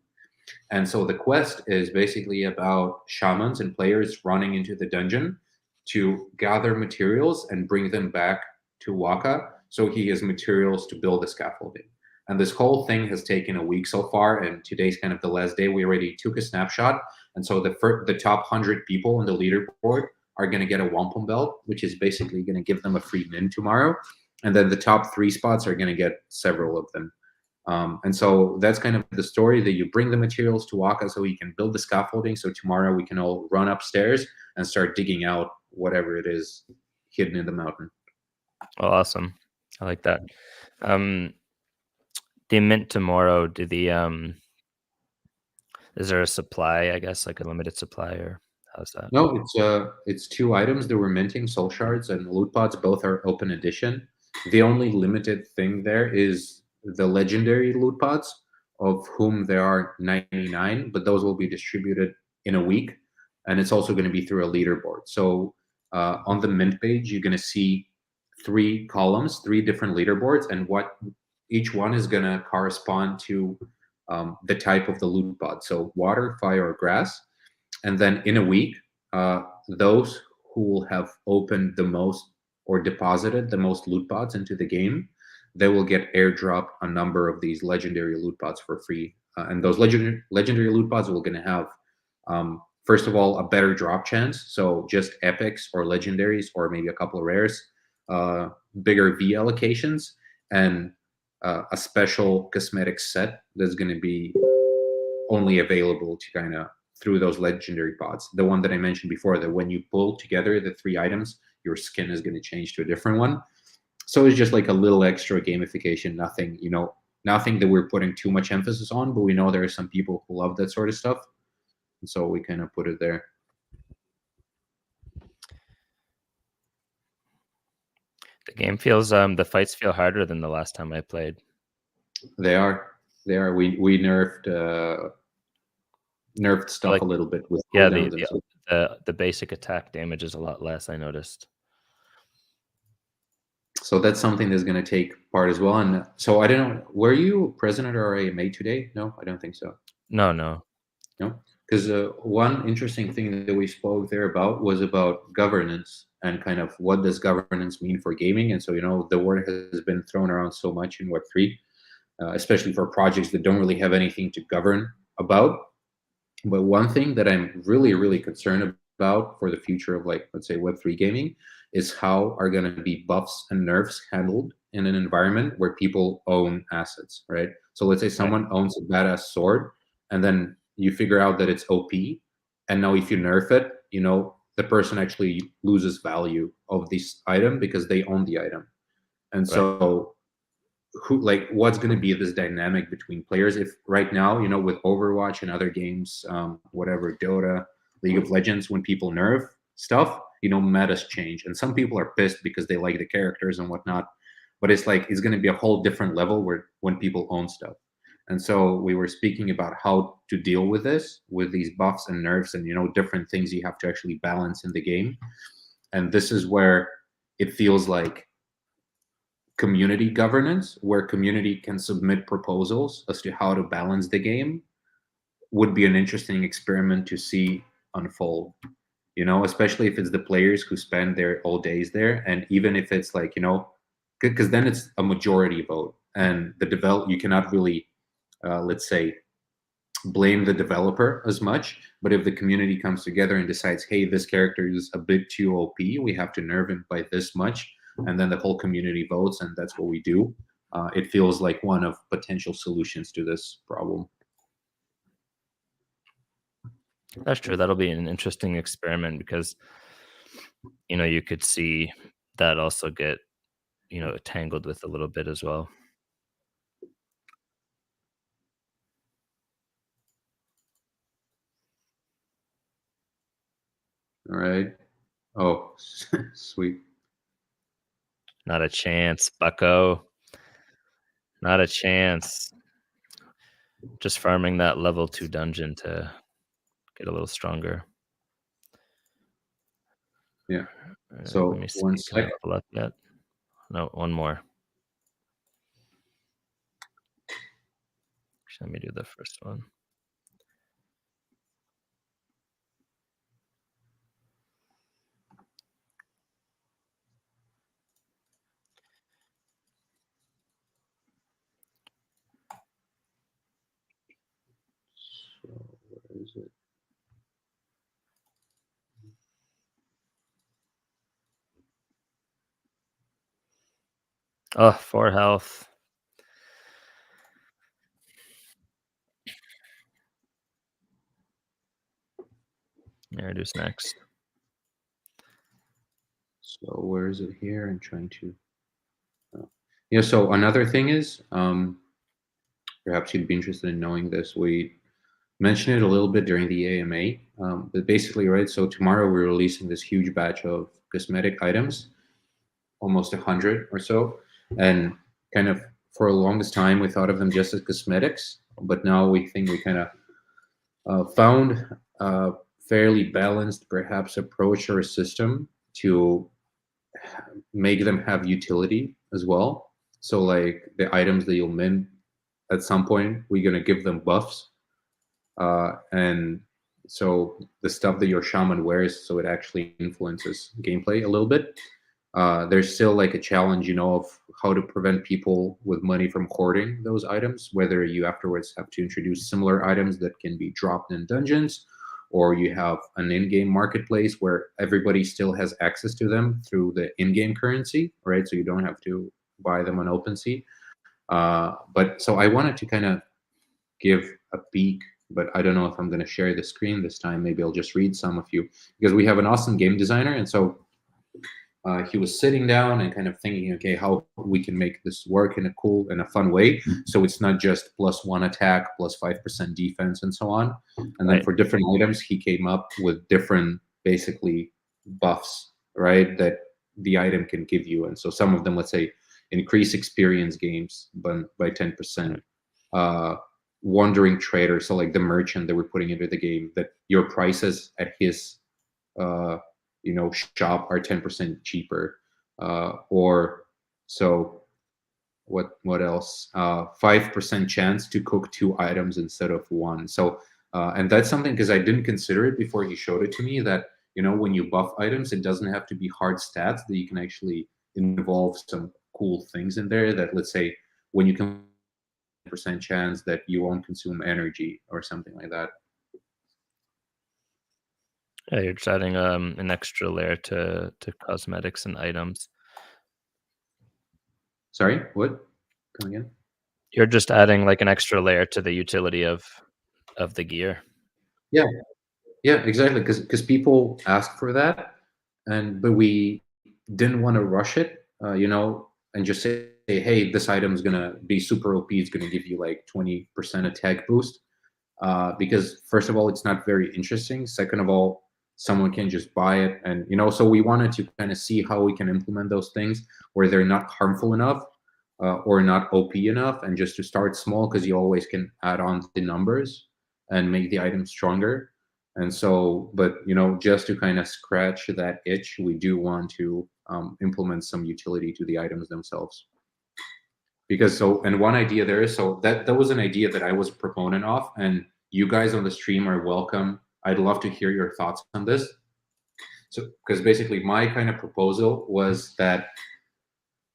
And so the quest is basically about shamans and players running into the dungeon to gather materials and bring them back to Waka, so he has materials to build the scaffolding. And this whole thing has taken a week so far, and today's kind of the last day. We already took a snapshot, and so the top 100 people on the leaderboard are going to get a wampum belt, which is basically going to give them a free min tomorrow. And then the top 3 spots are going to get several of them. And so that's kind of the story, that you bring the materials to Waka so he can build the scaffolding. So tomorrow we can all run upstairs and start digging out whatever it is hidden in the mountain. Oh, awesome. I like that. The mint tomorrow, is there a supply, I guess, like a limited supply, or how's that? No, it's 2 items that we're minting: soul shards and loot pods. Both are open edition. The only limited thing there is the legendary loot pods, of whom there are 99, but those will be distributed in a week, and it's also going to be through a leaderboard. So on the mint page, you're going to see 3 columns, 3 different leaderboards, and what each one is going to correspond to the type of the loot pod. So water, fire, or grass. And then in a week, those who will have opened the most or deposited the most loot pods into the game, they will get airdropped a number of these legendary loot pods for free. And those legendary loot pods will going to have, first of all, a better drop chance. So just epics or legendaries, or maybe a couple of rares, bigger V allocations, and a special cosmetic set that's going to be only available to kind of through those legendary pods. The one that I mentioned before, that when you pull together the 3 items, your skin is going to change to a different one. So it's just like a little extra gamification. Nothing that we're putting too much emphasis on, but we know there are some people who love that sort of stuff, and so we kind of put it there. The game feels the fights feel harder than the last time I played. They are. We nerfed stuff like, a little bit with yeah, cooldowns and stuff. The basic attack damage is a lot less, I noticed. So that's something that's going to take part as well. And so I don't know, were you president or AMA today? No, I don't think so. No, no. No, because one interesting thing that we spoke there about was about governance and kind of what does governance mean for gaming. And so, the word has been thrown around so much in Web3, especially for projects that don't really have anything to govern about. But one thing that I'm really, really concerned about for the future of, like, let's say Web3 gaming is how are going to be buffs and nerfs handled in an environment where people own assets, right? So let's say Right. someone owns a badass sword and then you figure out that it's OP. And now if you nerf it, the person actually loses value of this item because they own the item. And Right. so what's going to be this dynamic between players if right now with Overwatch and other games, whatever, Dota, League of Legends, when people nerf stuff, metas change and some people are pissed because they like the characters and whatnot, but it's going to be a whole different level where when people own stuff. And so we were speaking about how to deal with this, with these buffs and nerfs and different things you have to actually balance in the game. And this is where it feels like community governance, where community can submit proposals as to how to balance the game, would be an interesting experiment to see unfold. Especially if it's the players who spend their all days there, and even if it's because then it's a majority vote, and you cannot really, let's say, blame the developer as much. But if the community comes together and decides, hey, this character is a bit too OP, we have to nerf him by this much, and then the whole community votes, and that's what we do. It feels like one of potential solutions to this problem. That's true. That'll be an interesting experiment because, you could see that also get, tangled with a little bit as well. All right. Oh, sweet. Not a chance, bucko. Not a chance. Just farming that level 2 dungeon to get a little stronger. Yeah. All right, So let me see. one Can I sec. level up yet? No, one more. Let me do the first one. So where is it? Oh, 4 health. Reduce next. So where is it here? I'm trying to. Yeah. So another thing is, perhaps you'd be interested in knowing this. We mentioned it a little bit during the AMA, but basically, right. So tomorrow we're releasing this huge batch of cosmetic items, almost 100 or so, and kind of for the longest time we thought of them just as cosmetics, but now we think we kind of found a fairly balanced, perhaps, approach or a system to make them have utility as well. So like the items that you'll mint at some point, we're gonna give them buffs, and so the stuff that your shaman wears, so it actually influences gameplay a little bit. There's still like a challenge, of how to prevent people with money from hoarding those items, whether you afterwards have to introduce similar items that can be dropped in dungeons, or you have an in-game marketplace where everybody still has access to them through the in-game currency, right? So you don't have to buy them on OpenSea. But so I wanted to kind of give a peek, but I don't know if I'm going to share the screen this time. Maybe I'll just read some of you, because we have an awesome game designer. And so he was sitting down and kind of thinking, okay, how we can make this work in a cool and a fun way. So it's not just +1 attack, +5% defense, and so on. And then Right. for different items, he came up with different, basically, buffs, right, that the item can give you. And so some of them, let's say, increase experience gains by 10%. Wandering trader, so like the merchant that we're putting into the game, that your prices at his shop are 10% cheaper. Or so what else? 5% chance to cook 2 items instead of one. So and that's something, because I didn't consider it before he showed it to me, that when you buff items, it doesn't have to be hard stats, that you can actually involve some cool things in there, that, let's say, when you can percent chance that you won't consume energy or something like that. Yeah, you're just adding an extra layer to cosmetics and items. Sorry, what? Come again? You're just adding like an extra layer to the utility of the gear. Yeah, yeah, exactly. Because people ask for that, but we didn't want to rush it, and just say, hey, this item's gonna be super OP. It's gonna give you like 20% attack boost. Because first of all, it's not very interesting. Second of all, someone can just buy it, and so we wanted to kind of see how we can implement those things where they're not harmful enough, or not OP enough, and just to start small, because you always can add on the numbers and make the item stronger. And so, but just to kind of scratch that itch, we do want to implement some utility to the items themselves. Because and one idea there is, so that was an idea that I was a proponent of, and you guys on the stream are welcome. I'd love to hear your thoughts on this. So, because basically my kind of proposal was that,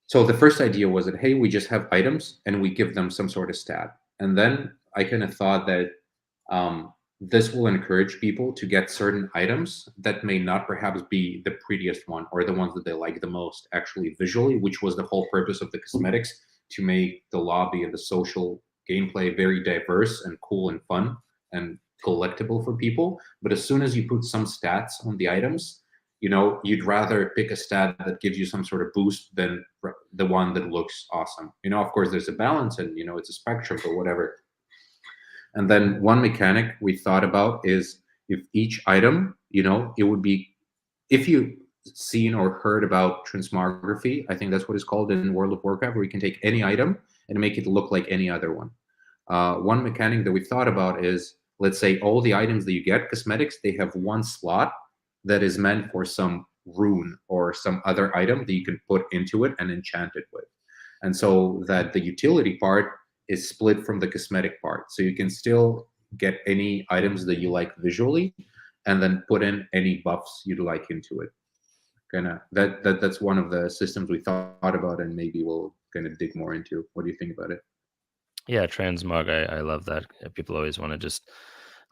so the first idea was that, hey, we just have items and we give them some sort of stat. And then I kind of thought that this will encourage people to get certain items that may not perhaps be the prettiest one or the ones that they like the most actually visually, which was the whole purpose of the cosmetics, to make the lobby and the social gameplay very diverse and cool and fun and collectible for people. But as soon as you put some stats on the items, you'd rather pick a stat that gives you some sort of boost than the one that looks awesome. Of course, there's a balance, and it's a spectrum, but whatever. And then one mechanic we thought about is, if each item, it would be, if you seen or heard about transmography, I think that's what it's called in World of Warcraft, where you can take any item and make it look like any other one. One mechanic that we thought about is, let's say all the items that you get, cosmetics, they have one slot that is meant for some rune or some other item that you can put into it and enchant it with. And so that the utility part is split from the cosmetic part. So you can still get any items that you like visually, and then put in any buffs you'd like into it. That's one of the systems we thought about, and maybe we'll kind of dig more into. What do you think about it? Yeah, transmog. I love that. People always want to just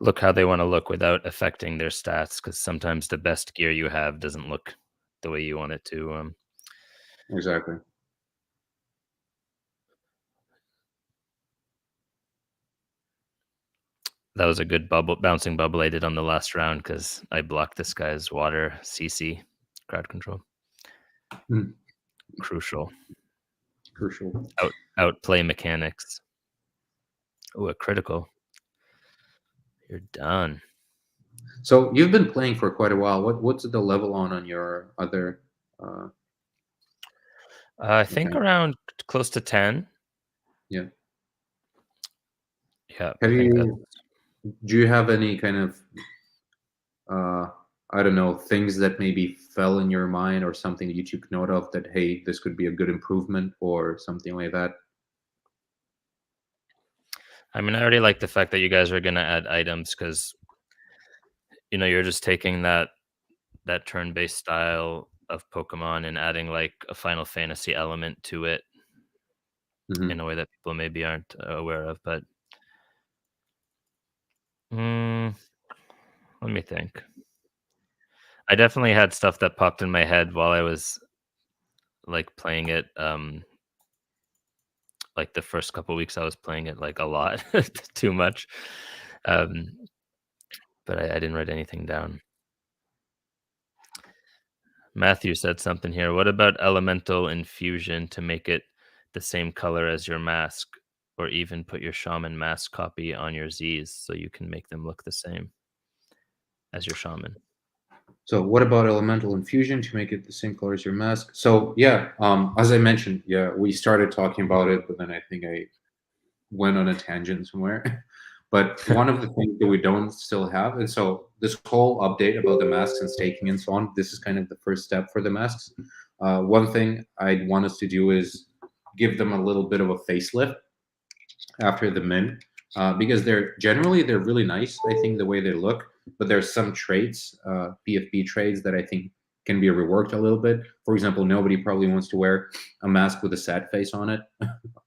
look how they want to look without affecting their stats, because sometimes the best gear you have doesn't look the way you want it to. Exactly. That was a good bouncing bubble I did on the last round, because I blocked this guy's water CC crowd control. Mm. Crucial. Crucial. Outplay mechanics. Oh, a critical. You're done. So you've been playing for quite a while. What's the level on your other? I think mechanic? around close to 10. Yeah. Yeah, Have I think that's. you? Do you have any kind of I don't know, things that maybe fell in your mind, or something that you took note of that, hey, this could be a good improvement or something like that? I mean, I already like the fact that you guys are gonna add items, because you're just taking that turn-based style of Pokemon and adding like a Final Fantasy element to it Hmm. in a way that people maybe aren't aware of. But mm, let me think. I definitely had stuff that popped in my head while I was like playing it. Like the first couple weeks, I was playing it like a lot, too much. Um, but I didn't write anything down. Matthew said something here. What about elemental infusion to make it the same color as your mask, or even put your shaman mask copy on your Z's so you can make them look the same as your shaman? So what about elemental infusion to make it the same color as your mask? So yeah, as I mentioned, yeah, we started talking about it, but then I think I went on a tangent somewhere. But one of the things that we don't still have, and so this whole update about the masks and staking and so on, this is kind of the first step for the masks. One thing I'd want us to do is give them a little bit of a facelift after the mint, because they're really nice. I think the way they look, but there's some traits, PFP traits, that I think can be reworked a little bit. For example, nobody probably wants to wear a mask with a sad face on it,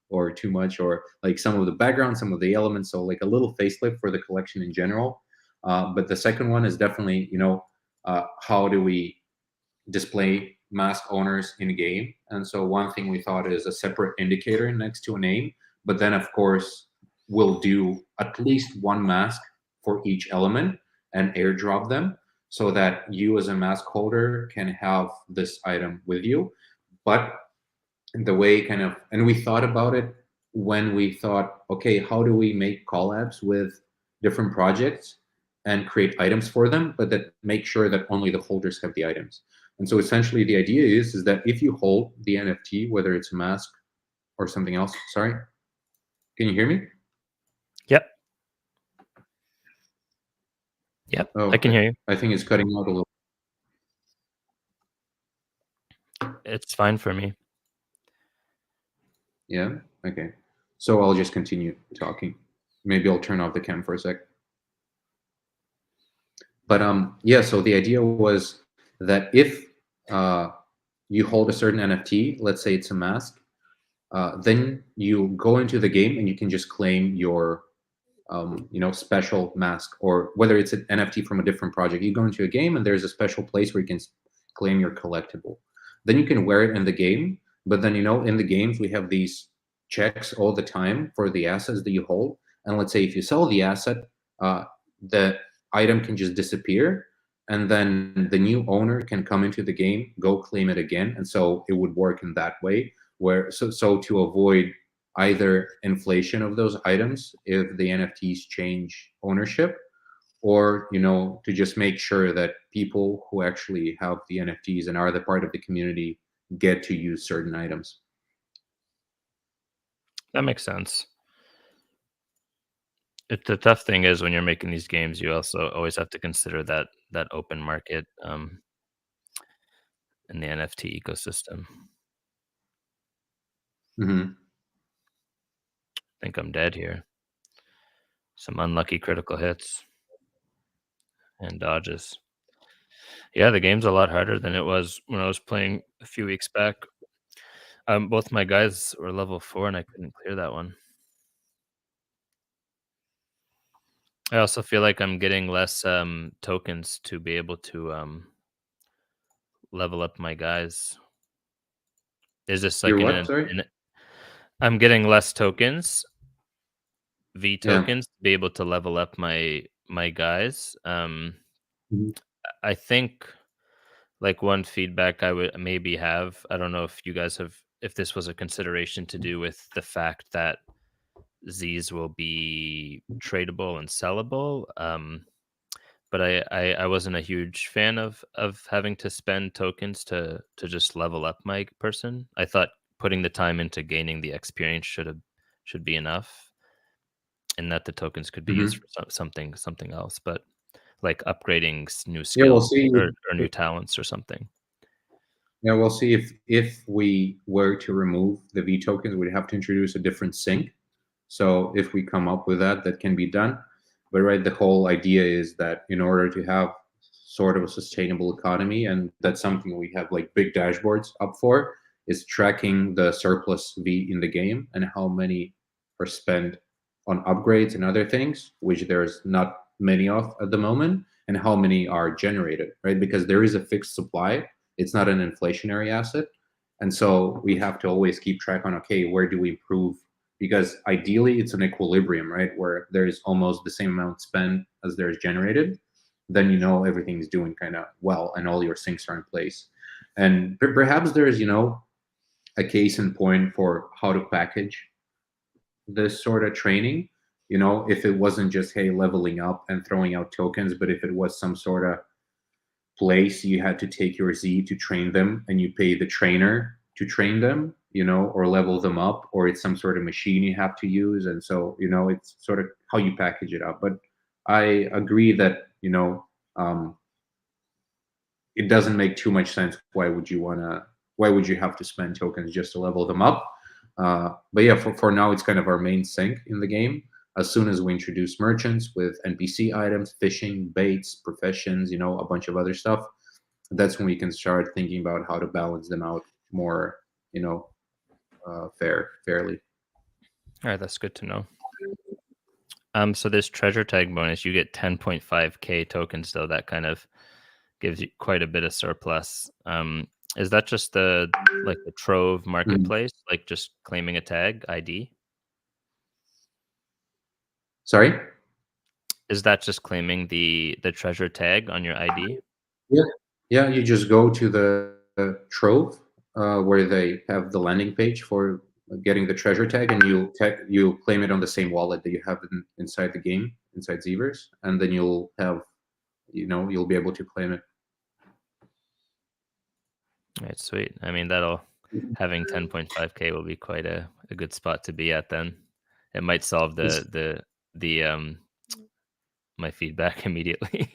or too much, or like some of the background, some of the elements. So like a little facelift for the collection in general. But the second one is definitely, how do we display mask owners in game? And so one thing we thought is a separate indicator next to a name, but then of course we'll do at least one mask for each element and airdrop them so that you as a mask holder can have this item with you. But the way kind of, and we thought about it when we thought, okay, how do we make collabs with different projects and create items for them, but that make sure that only the holders have the items. And so essentially the idea is that if you hold the NFT, whether it's a mask or something else, sorry, can you hear me? Yep. Yep, Oh, I can hear you. I think it's cutting out a little. It's fine for me. Yeah, okay. So I'll just continue talking. Maybe I'll turn off the cam for a sec. But yeah, so the idea was that if you hold a certain NFT, let's say it's a mask, then you go into the game and you can just claim your special mask, or whether it's an NFT from a different project. You go into a game and there's a special place where you can claim your collectible. Then you can wear it in the game, but then in the games we have these checks all the time for the assets that you hold. And let's say if you sell the asset, the item can just disappear, and then the new owner can come into the game, go claim it again. And so it would work in that way, where so to avoid either inflation of those items if the NFTs change ownership, or to just make sure that people who actually have the NFTs and are the part of the community get to use certain items. That makes sense. The tough thing is when you're making these games, you also always have to consider that open market in the NFT ecosystem. Hmm. I think I'm dead here. Some unlucky critical hits and dodges. Yeah, the game's a lot harder than it was when I was playing a few weeks back. Both my guys were level 4 and I couldn't clear that one. I also feel like I'm getting less tokens to be able to level up my guys. Is this like You're what? Sorry. I'm getting less tokens, V Yeah. tokens, to be able to level up my guys. Mhm. I think like one feedback I would maybe have, I don't know if you guys have, if this was a consideration to do with the fact that Z's will be tradable and sellable. But I wasn't a huge fan of having to spend tokens to just level up my person. I thought putting the time into gaining the experience should be enough, and that the tokens could be used Hmm. for something else. But like upgrading new Yeah, we'll skills see. or new talents or something. Yeah, we'll see if we were to remove the V tokens, we'd have to introduce a different sync. So if we come up with that, that can be done. But right, the whole idea is that in order to have sort of a sustainable economy, and that's something we have like big dashboards up for, is tracking the surplus V in the game and how many are spent on upgrades and other things, which there's not many of at the moment, and how many are generated, right? Because there is a fixed supply. It's not an inflationary asset. And so we have to always keep track on, okay, where do we improve? Because ideally it's an equilibrium, right? Where there's almost the same amount spent as there's generated, then everything's doing kind of well and all your syncs are in place. And perhaps there's, a case in point for how to package this sort of training. If it wasn't just, hey, leveling up and throwing out tokens, but if it was some sort of place you had to take your Z to train them and you pay the trainer to train them, or level them up, or it's some sort of machine you have to use. And so, it's sort of how you package it up. But I agree that, um, it doesn't make too much sense. Why would you have to spend tokens just to level them up? But yeah, for now, it's kind of our main sink in the game. As soon as we introduce merchants with NPC items, fishing, baits, professions, a bunch of other stuff, that's when we can start thinking about how to balance them out more, fairly. All right, that's good to know. So this treasure tag bonus, you get 10.5k tokens, though. That kind of gives you quite a bit of surplus. Is that just the Trove Mhm. marketplace, like just claiming a tag ID? Sorry. Is that just claiming the treasure tag on your ID? Yeah, yeah. You just go to the Trove, where they have the landing page for getting the treasure tag, and you claim it on the same wallet that you have inside the game, inside Zeeverse, and then you'll be able to claim it. Right, sweet. I mean, that'll having 10.5k will be quite a good spot to be at then. It might solve It's the my feedback immediately.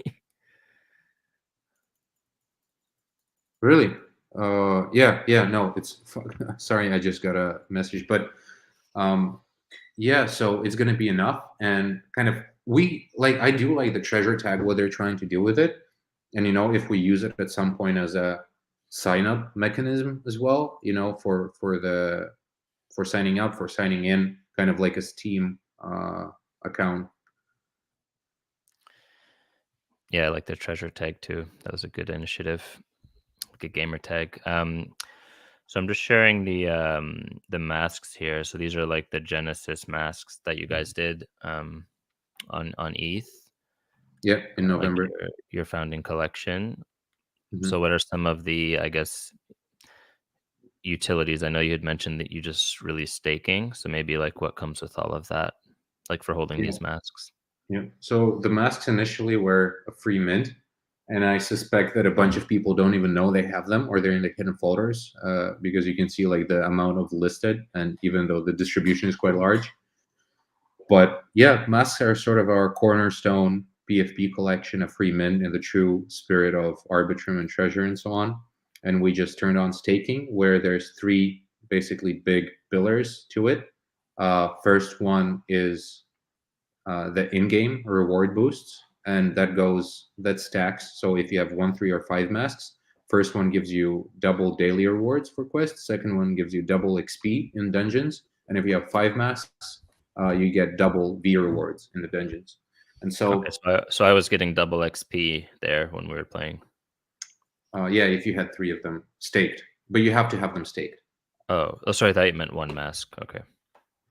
really, yeah, yeah. No, sorry, I just got a message, but um, yeah. So it's gonna be enough, and kind of I do like the treasure tag, what they're trying to do with it, and if we use it at some point as a sign up mechanism as well, for signing up, for signing in, kind of like a Steam account. Yeah, I like the treasure tag too. That was a good initiative, like a gamer tag. So I'm just sharing the masks here. So these are like the Genesis masks that you guys did on ETH, Yeah, in like November. your founding collection. Mhm. So what are some of the, I guess, utilities? I know you had mentioned that you just released staking. So maybe like what comes with all of that, like for holding Yeah, these masks. yeah. So the masks initially were a free mint, and I suspect that a bunch of people don't even know they have them, or they're in the hidden folders, because you can see like the amount of listed, and even though the distribution is quite large. But yeah, masks are sort of our cornerstone PFP collection, a free mint in the true spirit of Arbitrum and Treasure and so on. And we just turned on staking, where there's three basically big pillars to it. First one is the in-game reward boosts, and that stacks. So if you have 1, 3, or 5 masks, first one gives you double daily rewards for quests. Second one gives you double XP in dungeons, and if you have 5 masks, you get double V rewards in the dungeons. And Okay, so, so I was getting double XP there when we were playing. yeah, if you had 3 of them staked, but you have to have them staked. Oh, sorry, I thought you meant one mask. Okay.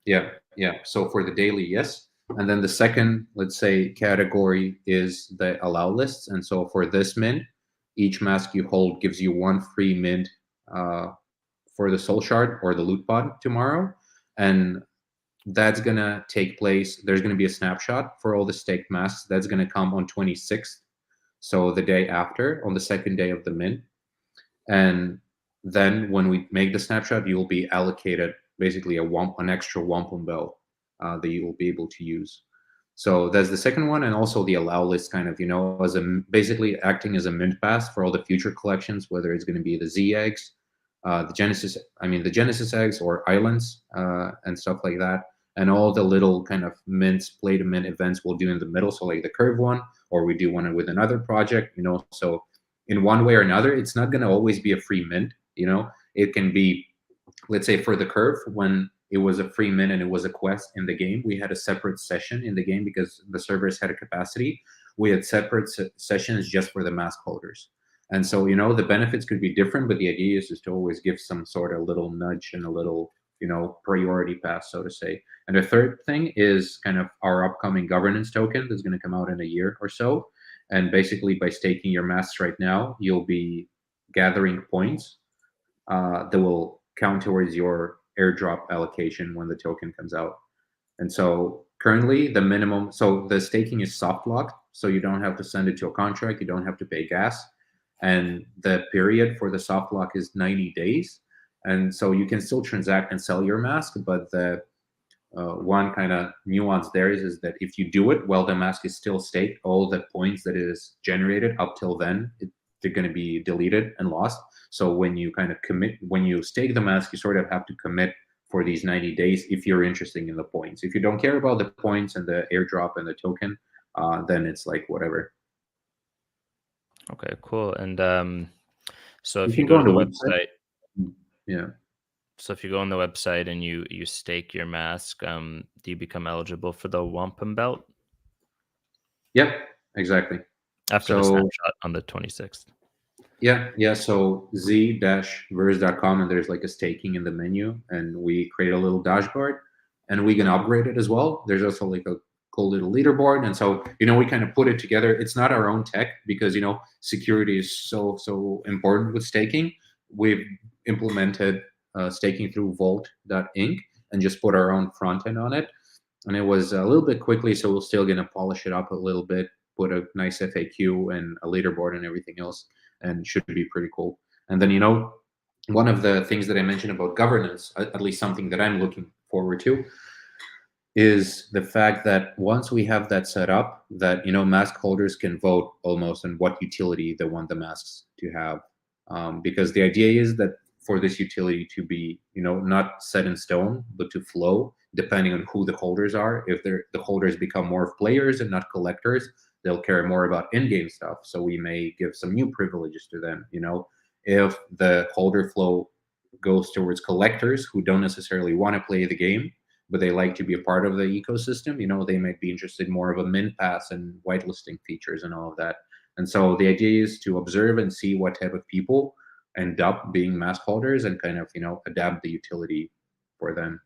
Yeah, yeah. So for the daily, yes. And then the second, let's say, category is the allow lists. And so for this mint, each mask you hold gives you one free mint uh, for the soul shard or the loot pod tomorrow. And that's going to take place. There's going to be a snapshot for all the staked masks. That's going to come on 26th. So the day after, on the second day of the mint. And then when we make the snapshot, you will be allocated basically an extra wampum bell that you will be able to use. So that's the second one, and also the allow list, kind of as basically acting as a mint pass for all the future collections, whether it's going to be the Z eggs, the Genesis eggs or islands, and stuff like that, and all the little kind of mints, play to mint events we'll do in the middle. So like the curve one, or we do one with another project, So in one way or another, it's not going to always be a free mint. It can be, let's say, for the curve, when it was a free mint and it was a quest in the game, we had a separate session in the game because the servers had a capacity. We had separate sessions just for the mask holders. And so, the benefits could be different, but the idea is just to always give some sort of little nudge and a little, priority pass, so to say. And the third thing is kind of our upcoming governance token that's going to come out in a year or so. And basically, by staking your masks right now, you'll be gathering points that will count towards your airdrop allocation when the token comes out. And so currently so the staking is soft locked, so you don't have to send it to a contract, you don't have to pay gas. And the period for the soft lock is 90 days. And so you can still transact and sell your mask, but the one kind of nuance there is that if you do it while the mask is still staked, all the points that it is generated up till then, they're going to be deleted and lost. So when you kind of commit, when you stake the mask, you sort of have to commit for these 90 days if you're interested in the points. If you don't care about the points and the airdrop and the token, then it's like whatever. Okay, cool. And so You if you can go go to on the the website. website, Yeah. so if you go on the website and you stake your mask, do you become eligible for the wampum belt Yep, exactly. after the So snapshot on the 26th? yeah. So z-verse.com, and there's like a staking in the menu, and we create a little dashboard, and we can upgrade it as well. There's also like a cool little leaderboard, and so we kind of put it together. It's not our own tech because security is so important with staking. We've implemented staking through Vault.inc and just put our own front end on it, and it was a little bit quickly. So we're still gonna polish it up a little bit, put a nice FAQ and a leaderboard and everything else, and should be pretty cool. And then one of the things that I mentioned about governance, at least something that I'm looking forward to, is the fact that once we have that set up, that mask holders can vote almost on what utility they want the masks to have, because the idea is that for this utility to be not set in stone but to flow depending on who the holders are. If the holders become more of players and not collectors, they'll care more about in-game stuff, so we may give some new privileges to them. If the holder flow goes towards collectors who don't necessarily want to play the game but they like to be a part of the ecosystem, they might be interested more of a min pass and whitelisting features and all of that. And so the idea is to observe and see what type of people end up being mask holders and kind of adapt the utility for them.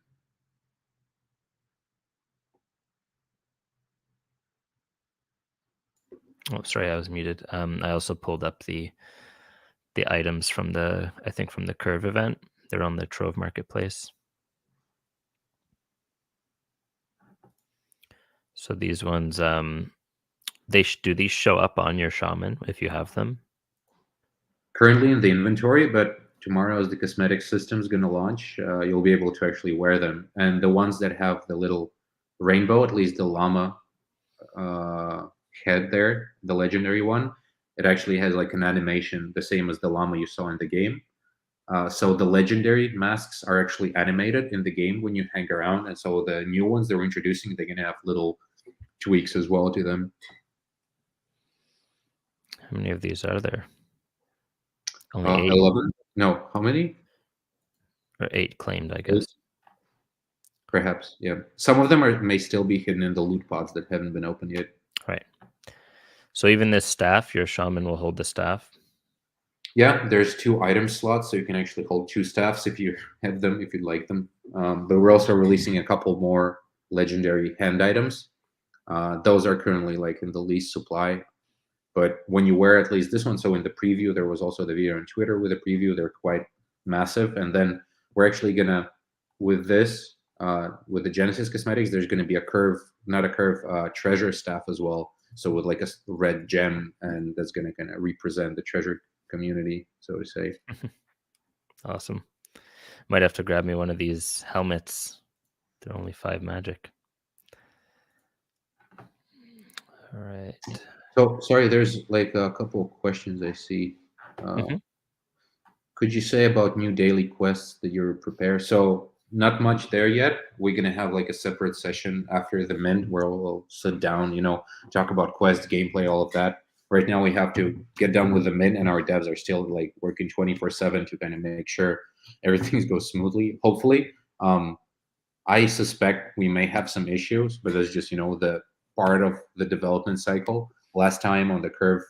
Oh, sorry, I was muted. I also pulled up the items from the Curve event. They're on the Trove Marketplace. So these ones, do these show up on your shaman if you have them? Currently in the inventory, but tomorrow as the cosmetic system is going to launch, you'll be able to actually wear them. And the ones that have the little rainbow, at least the llama head there, the legendary one, it actually has like an animation the same as the llama you saw in the game. So the legendary masks are actually animated in the game when you hang around, and so the new ones they're introducing, they're gonna have little tweaks as well to them. How many of these are there? Only 8 11? No, how many? or 8 claimed, I 8? guess. Perhaps, yeah. Some of them may still be hidden in the loot pods that haven't been opened yet. Right. So even this staff, your shaman will hold the staff? Yeah, there's 2 item slots, so you can actually hold 2 staffs if you have them, if you'd like them. But we're also releasing a couple more legendary hand items. Those are currently like in the least supply. But when you wear at least this one, so in the preview, there was also the video on Twitter with a preview. They're quite massive. And then we're actually gonna, with this, with the Genesis cosmetics, there's gonna be a curve, not a curve, treasure staff as well. So with like a red gem, and that's gonna kind of represent the treasure community, so to say. Awesome. Might have to grab me one of these helmets. They're only 5 magic. All right. So sorry, there's like a couple of questions I see. Could you say about new daily quests that you're prepared? So not much there yet. We're gonna have like a separate session after the mint where we'll sit down, talk about quests, gameplay, all of that. Right now we have to get done with the mint, and our devs are still like working 24/7 to kind of make sure everything goes smoothly. Hopefully, I suspect we may have some issues, but that's just the part of the development cycle. Last time on the Curve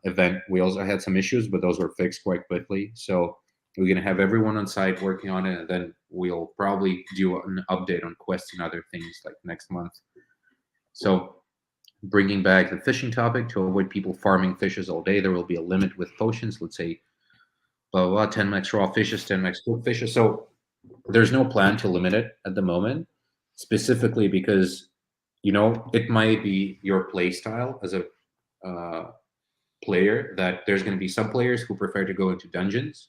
event, we also had some issues, but those were fixed quite quickly. So we're gonna have everyone on site working on it, and then we'll probably do an update on quests and other things like next month. So bringing back the fishing topic, to avoid people farming fishes all day, there will be a limit with potions. Let's say, blah, blah, blah, 10 max raw fishes, 10 max cooked fishes. So there's no plan to limit it at the moment, specifically because it might be your play style as a player, that there's going to be some players who prefer to go into dungeons,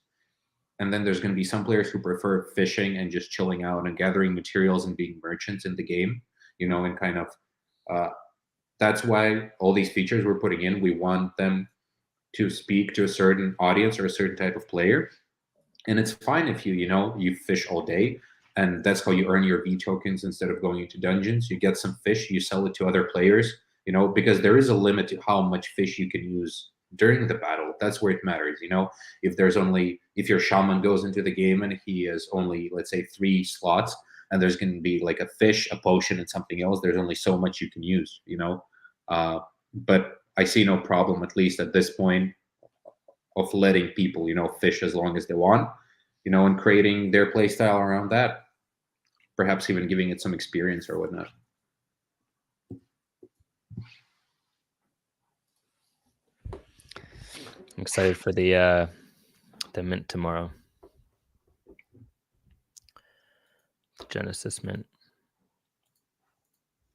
and then there's going to be some players who prefer fishing and just chilling out and gathering materials and being merchants in the game, and kind of uh, that's why all these features we're putting in, we want them to speak to a certain audience or a certain type of player. And it's fine if you fish all day, and that's how you earn your V tokens instead of going into dungeons. You get some fish, you sell it to other players, because there is a limit to how much fish you can use during the battle. That's where it matters. If your shaman goes into the game and he has only, let's say, 3 slots, and there's going to be like a fish, a potion, and something else, there's only so much you can use. But I see no problem, at least at this point, of letting people, fish as long as they want, and creating their play style around that. Perhaps even giving it some experience or whatnot. I'm excited for the mint tomorrow. Genesis mint.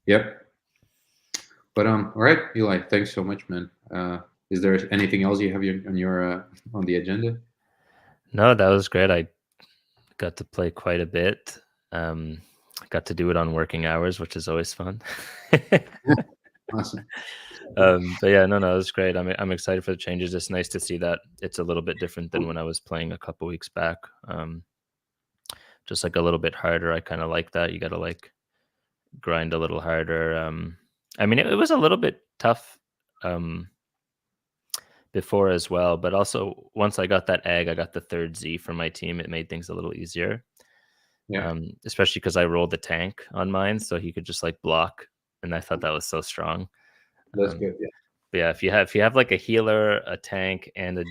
Yep. But all right, Eli, thanks so much, man. Is there anything else you have on the agenda? No, that was great. I got to play quite a bit. Got to do it on working hours, which is always fun. Awesome. But yeah, no, it was great. I'm excited for the changes. It's nice to see that it's a little bit different than when I was playing a couple weeks back. Just like a little bit harder. I kind of like that. You got to like grind a little harder. It was a little bit tough before as well, but also once I got that egg, I got the 3rd Z for my team. It made things a little easier. Yeah. Especially because I rolled the tank on mine, so he could just like block, and I thought that was so strong. That's good. Yeah. But yeah, if you have like a healer, a tank, and a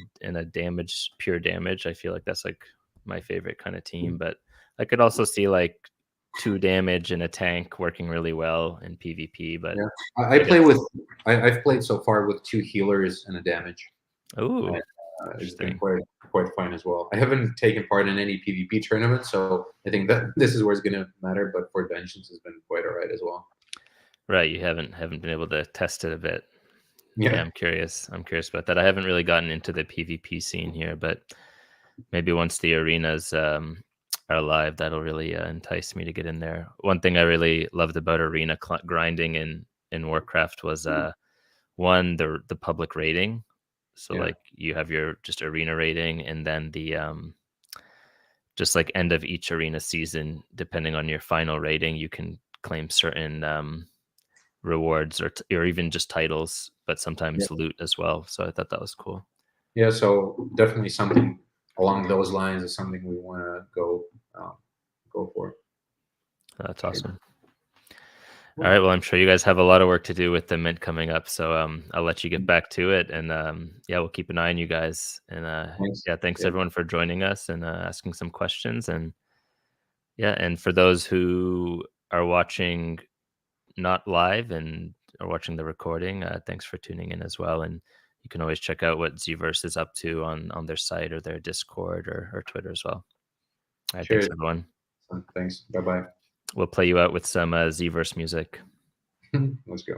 pure damage, I feel like that's like my favorite kind of team. But I could also see like 2 damage and a tank working really well in PvP. But yeah, I've played so far with 2 healers and a damage. Oh, it's been quite fun as well. I haven't taken part in any PvP tournament, so I think that this is where it's going to matter. But for dungeons, it's been quite alright as well. Right, you haven't been able to test it a bit. Yeah, I'm curious about that. I haven't really gotten into the PvP scene here, but maybe once the arenas are live, that'll really entice me to get in there. One thing I really loved about arena grinding in Warcraft was one, the public rating. So like you have your just arena rating, and then the just like end of each arena season, depending on your final rating, you can claim certain rewards or even just titles, but sometimes loot as well. So I thought that was cool. Yeah, so definitely something along those lines is something we want to go for. That's awesome. All right, well, I'm sure you guys have a lot of work to do with the mint coming up, so I'll let you get back to it, and we'll keep an eye on you guys. And thanks everyone for joining us and asking some questions. And and for those who are watching not live and are watching the recording, thanks for tuning in as well. And you can always check out what Zeeverse is up to on their site or their Discord or Twitter as well. All right, thanks everyone. Thanks. Bye-bye. We'll play you out with some Zeeverse music. Let's go.